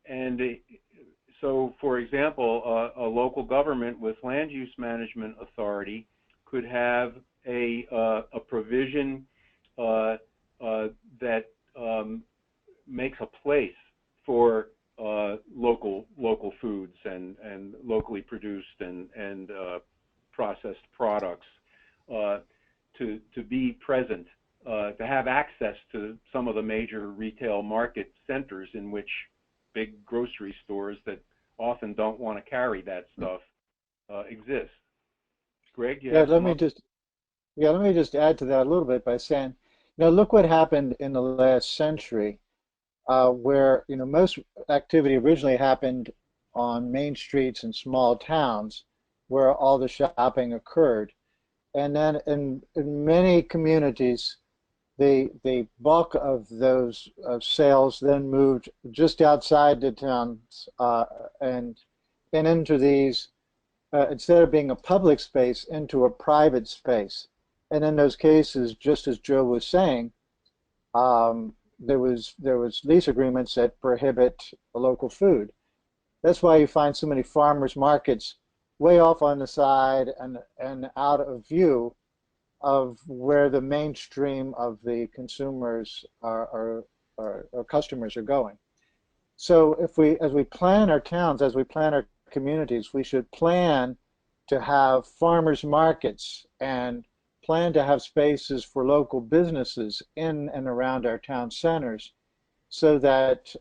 And so, for example, a local government with land use management authority could have a provision that makes a place for local foods and locally produced and processed products to be present, to have access to some of the major retail market centers in which big grocery stores that often don't want to carry that stuff exist. Greg, you have let me just add to that a little bit by saying, look what happened in the last century, where most activity originally happened on main streets in small towns, where all the shopping occurred, and then in many communities, the bulk of those sales then moved just outside the towns and into these, instead of being a public space, into a private space. And in those cases, just as Joe was saying, there was lease agreements that prohibit local food. That's why you find so many farmers markets way off on the side and out of view of where the mainstream of the consumers or customers are going. So as we plan our towns, as we plan our communities, we should plan to have farmers markets and plan to have spaces for local businesses in and around our town centers, so that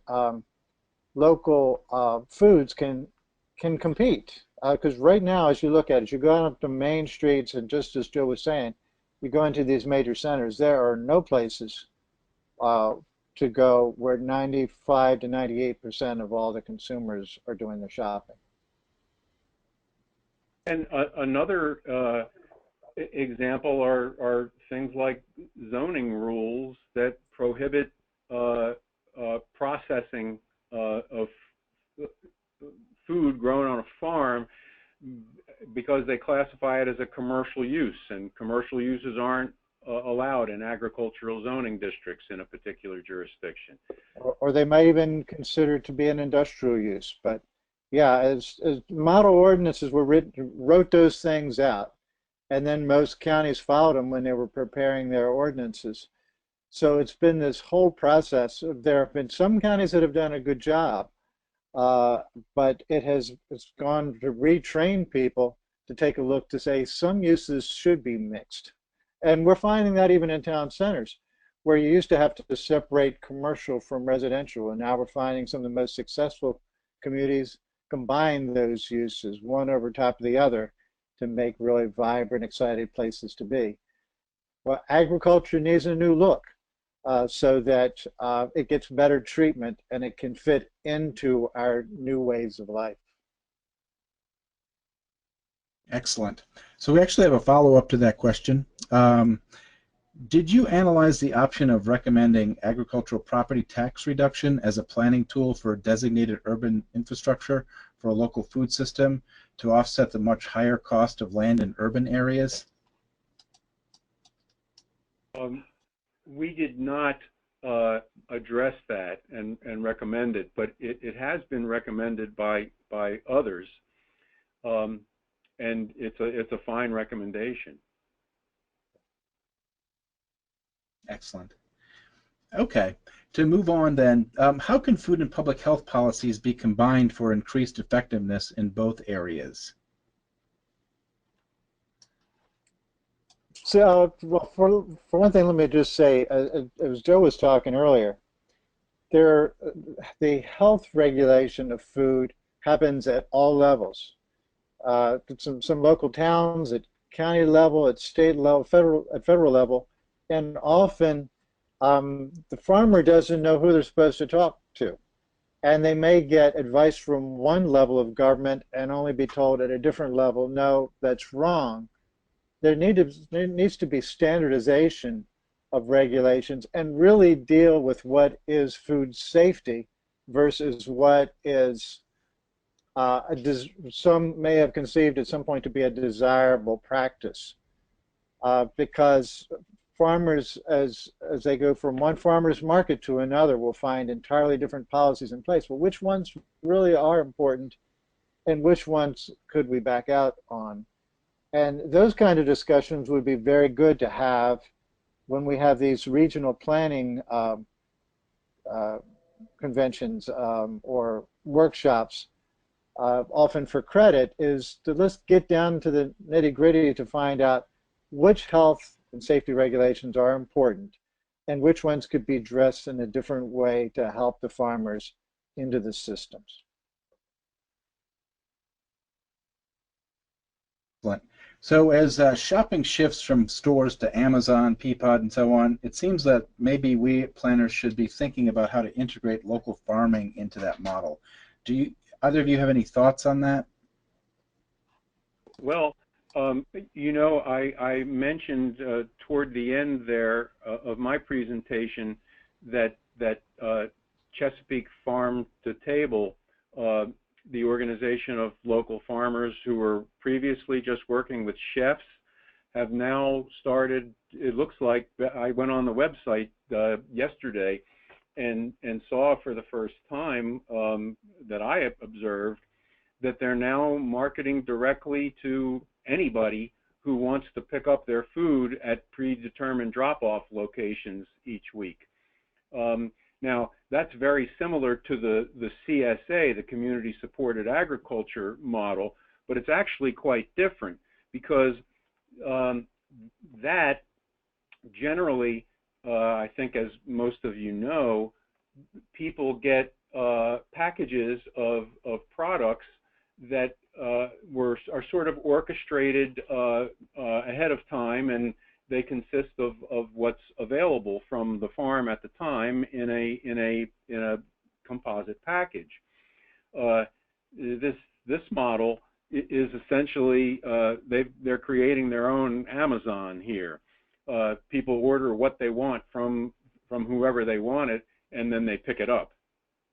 local foods can compete. Because right now, as you look at it, you go out up the main streets, and just as Joe was saying, you go into these major centers, there are no places to go where 95 to 98% of all the consumers are doing their shopping. And another example are things like zoning rules that prohibit processing of food grown on a farm because they classify it as a commercial use, and commercial uses aren't allowed in agricultural zoning districts in a particular jurisdiction. Or they might even consider it to be an industrial use. But yeah, as model ordinances were wrote those things out, and then most counties followed them when they were preparing their ordinances. So it's been this whole process. There have been some counties that have done a good job, but it's gone to retrain people to take a look to say some uses should be mixed. And we're finding that even in town centers, where you used to have to separate commercial from residential, and now we're finding some of the most successful communities combine those uses, one over top of the other, to make really vibrant, exciting places to be. Well, agriculture needs a new look so that it gets better treatment and it can fit into our new ways of life. Excellent. So we actually have a follow-up to that question. Did you analyze the option of recommending agricultural property tax reduction as a planning tool for designated urban infrastructure for a local food system to offset the much higher cost of land in urban areas? We did not address that and recommend it, but it has been recommended by others, and it's a fine recommendation. Excellent. Okay, to move on then, how can food and public health policies be combined for increased effectiveness in both areas? So, well, for one thing, let me just say, as Joe was talking earlier, the health regulation of food happens at all levels. Some local towns, at county level, at state level, federal level, and often the farmer doesn't know who they're supposed to talk to. And they may get advice from one level of government and only be told at a different level, no, that's wrong. There needs to be standardization of regulations and really deal with what is food safety versus what is, some may have conceived at some point to be a desirable practice. Because farmers, as they go from one farmer's market to another, will find entirely different policies in place. Well, which ones really are important and which ones could we back out on? And those kind of discussions would be very good to have when we have these regional planning conventions or workshops, often for credit, is to let's get down to the nitty-gritty to find out which health and safety regulations are important and which ones could be addressed in a different way to help the farmers into the systems. Excellent. So as shopping shifts from stores to Amazon, Peapod, and so on, it seems that maybe we planners should be thinking about how to integrate local farming into that model. Do either of you have any thoughts on that? Well, you know, I mentioned toward the end there of my presentation that Chesapeake Farm to Table, the organization of local farmers who were previously just working with chefs, have now started. It looks like I went on the website yesterday and saw for the first time that I have observed that they're now marketing directly to anybody who wants to pick up their food at predetermined drop-off locations each week. Now, that's very similar to the CSA, the Community Supported Agriculture model, but it's actually quite different because that generally, I think as most of you know, people get packages of products that are sort of orchestrated ahead of time, and they consist of what's available from the farm at the time in a composite package. This model is essentially they're creating their own Amazon here. People order what they want from whoever they want it, and then they pick it up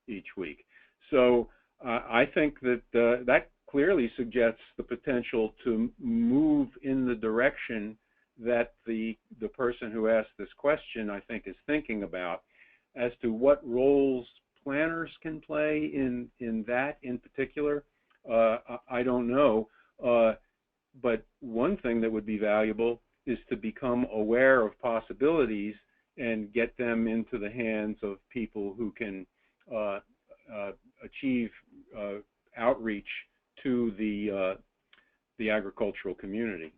each week. So I think that that clearly suggests the potential to move in the direction that the person who asked this question, I think, is thinking about, as to what roles planners can play in that in particular. I don't know, but one thing that would be valuable is to become aware of possibilities and get them into the hands of people who can achieve outreach to the agricultural community,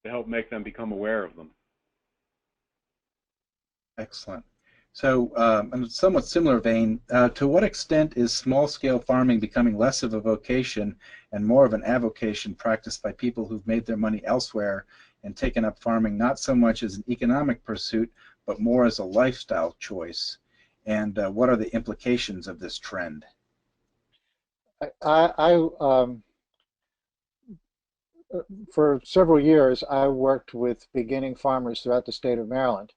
to help make them become aware of them. Excellent. So in a somewhat similar vein, to what extent is small-scale farming becoming less of a vocation and more of an avocation practiced by people who've made their money elsewhere and taken up farming not so much as an economic pursuit, but more as a lifestyle choice? And what are the implications of this trend? For several years, I worked with beginning farmers throughout the state of Maryland.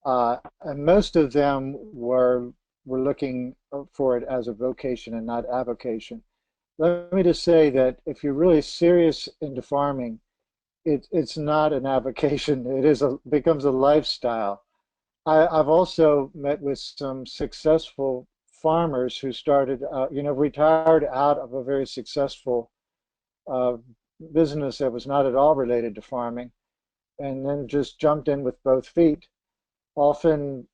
And most of them were looking for it as a vocation and not avocation. Let me just say that if you're really serious into farming, it's not an avocation. It becomes a lifestyle. I've also met with some successful farmers who started, retired out of a very successful business that was not at all related to farming, and then just jumped in with both feet. Often,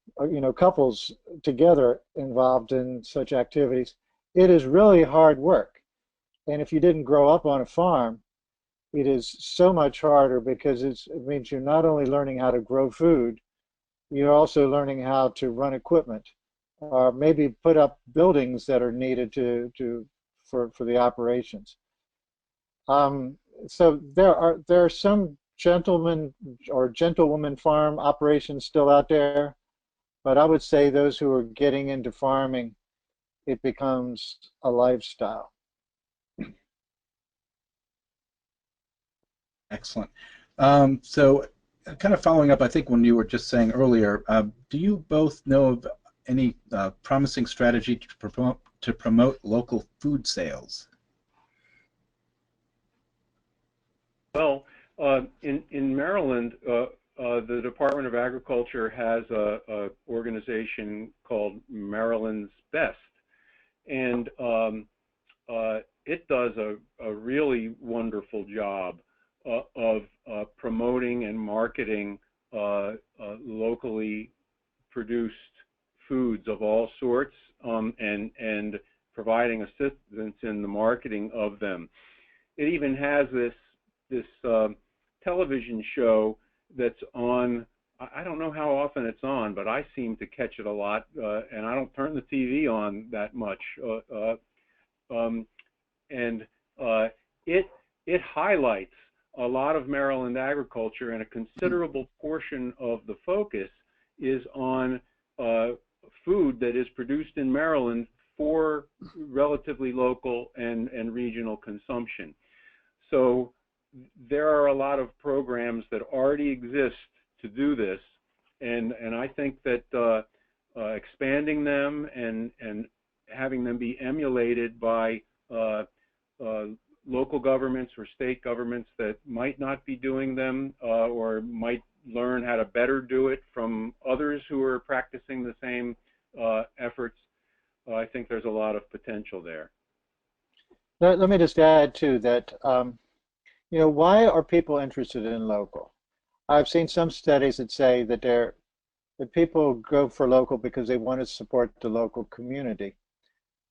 couples together involved in such activities. It is really hard work. And if you didn't grow up on a farm, it is so much harder because it means you're not only learning how to grow food, you're also learning how to run equipment, or maybe put up buildings that are needed for the operations. So there are some gentlemen or gentlewoman farm operations still out there, but I would say those who are getting into farming, it becomes a lifestyle. Excellent. So kind of following up, I think, when you were just saying earlier, do you both know of any promising strategy to promote local food sales? Well, in Maryland, the Department of Agriculture has a organization called Maryland's Best, and it does a really wonderful job of promoting and marketing locally produced foods of all sorts, and providing assistance in the marketing of them. It even has this television show that's on. I don't know how often it's on, but I seem to catch it a lot, and I don't turn the TV on that much. It highlights a lot of Maryland agriculture, and a considerable portion of the focus is on food that is produced in Maryland for relatively local and regional consumption. So there are a lot of programs that already exist to do this, and I think that expanding them and having them be emulated by local governments or state governments that might not be doing them, or might learn how to better do it from others who are practicing the same efforts. I think there's a lot of potential there. Let me just add too that, you know, why are people interested in local? I've seen some studies that say that that people go for local because they want to support the local community.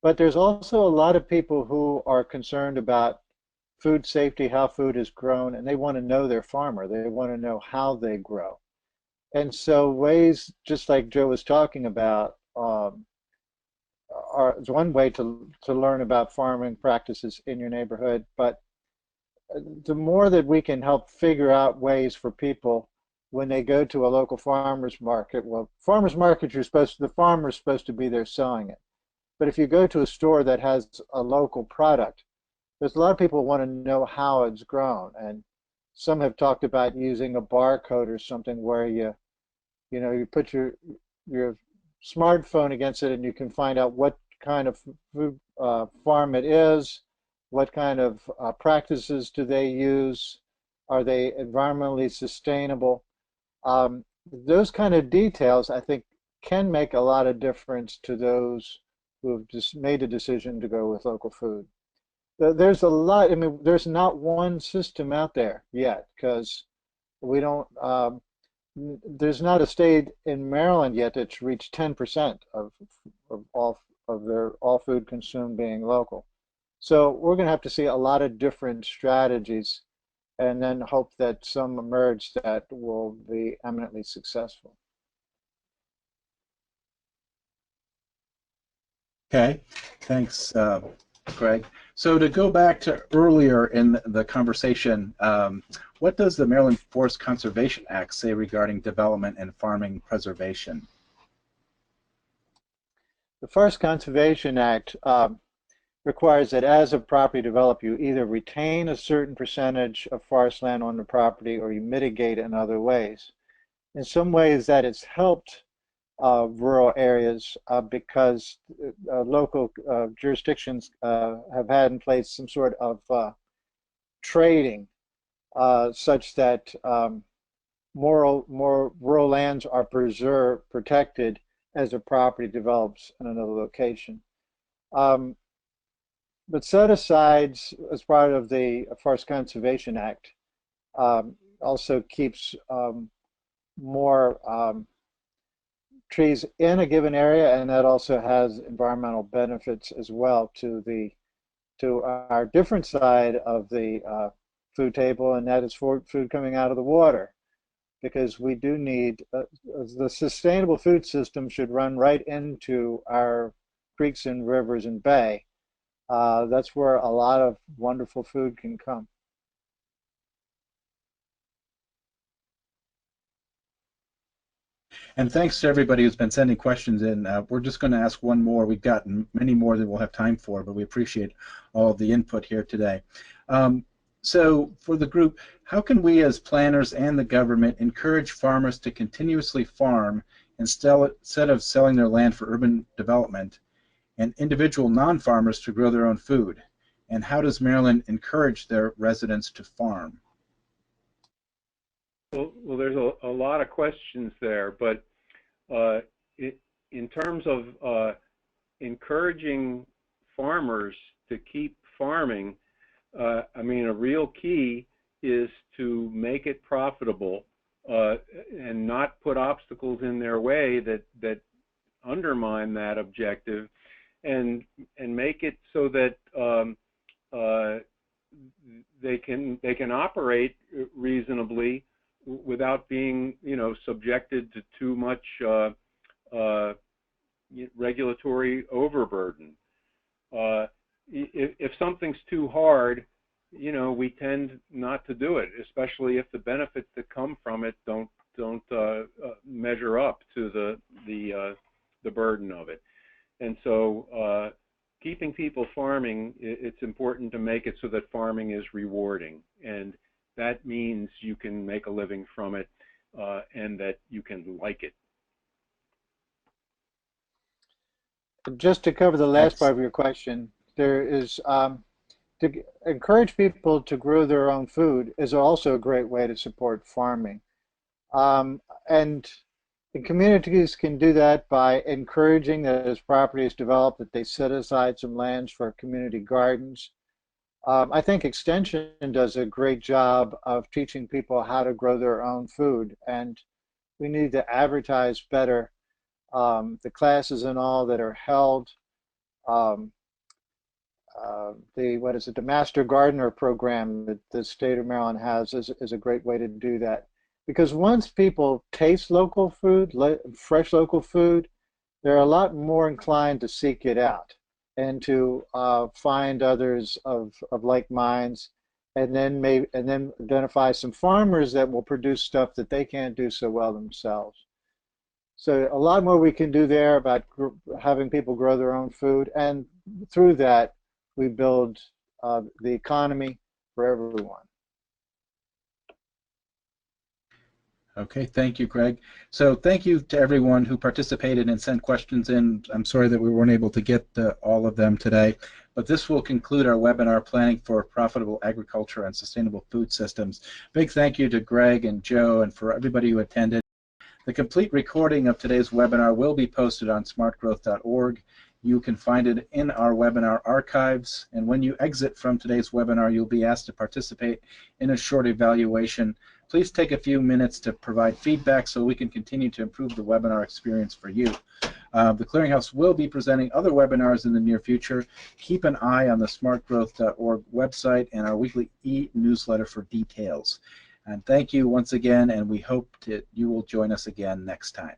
But there's also a lot of people who are concerned about food safety, how food is grown, and they want to know their farmer. They want to know how they grow. And so ways, just like Joe was talking about, is one way to learn about farming practices in your neighborhood. But the more that we can help figure out ways for people when they go to a local farmer's market, well, farmer's market, the farmer's supposed to be there selling it. But if you go to a store that has a local product, there's a lot of people who want to know how it's grown. And some have talked about using a barcode or something where you put your smartphone against it and you can find out what kind of food farm it is, what kind of practices do they use, are they environmentally sustainable. Those kind of details, I think, can make a lot of difference to those who have just made a decision to go with local food. There's a lot, I mean, there's not one system out there yet, because we don't, there's not a state in Maryland yet that's reached 10% of all food consumed being local. So we're going to have to see a lot of different strategies and then hope that some emerge that will be eminently successful. Okay, thanks, Greg. So to go back to earlier in the conversation, what does the Maryland Forest Conservation Act say regarding development and farming preservation? The Forest Conservation Act requires that as a property develop, you either retain a certain percentage of forest land on the property or you mitigate it in other ways. In some ways that has helped rural areas because local jurisdictions have had in place some sort of trading such that more rural lands are protected as a property develops in another location. But set-asides as part of the Forest Conservation Act also keeps more trees in a given area, and that also has environmental benefits as well to our different side of the food table, and that is food coming out of the water, because we do need the sustainable food system should run right into our creeks and rivers and bay. That's where a lot of wonderful food can come. And thanks to everybody who's been sending questions in. We're just going to ask one more. We've gotten many more than we'll have time for, but we appreciate all of the input here today. So for the group, how can we as planners and the government encourage farmers to continuously farm instead of selling their land for urban development, and individual non-farmers to grow their own food? And how does Maryland encourage their residents to farm? Well, there's a lot of questions there, but in terms of encouraging farmers to keep farming, I mean, a real key is to make it profitable and not put obstacles in their way that undermine that objective, and make it so that they can operate reasonably without being, subjected to too much regulatory overburden. If something's too hard, we tend not to do it, especially if the benefits that come from it don't measure up to the burden of it. And so keeping people farming, it's important to make it so that farming is rewarding, and that means you can make a living from it and that you can like it. Just to cover the last part of your question, there is to encourage people to grow their own food is also a great way to support farming. And the communities can do that by encouraging that as property is developed, that they set aside some lands for community gardens. I think Extension does a great job of teaching people how to grow their own food, and we need to advertise better the classes and all that are held. The Master Gardener program that the state of Maryland has is a great way to do that. Because once people taste local food, fresh local food, they're a lot more inclined to seek it out and to find others of like minds, and then identify some farmers that will produce stuff that they can't do so well themselves. So a lot more we can do there about having people grow their own food, and through that we build the economy for everyone. Okay, thank you, Greg. So thank you to everyone who participated and sent questions in. I'm sorry that we weren't able to get all of them today, but this will conclude our webinar, Planning for Profitable Agriculture and Sustainable Food Systems. Big thank you to Greg and Joe and for everybody who attended. The complete recording of today's webinar will be posted on smartgrowth.org. You can find it in our webinar archives, and when you exit from today's webinar, you'll be asked to participate in a short evaluation. Please take a few minutes to provide feedback so we can continue to improve the webinar experience for you. The Clearinghouse will be presenting other webinars in the near future. Keep an eye on the smartgrowth.org website and our weekly e-newsletter for details. And thank you once again, and we hope that you will join us again next time.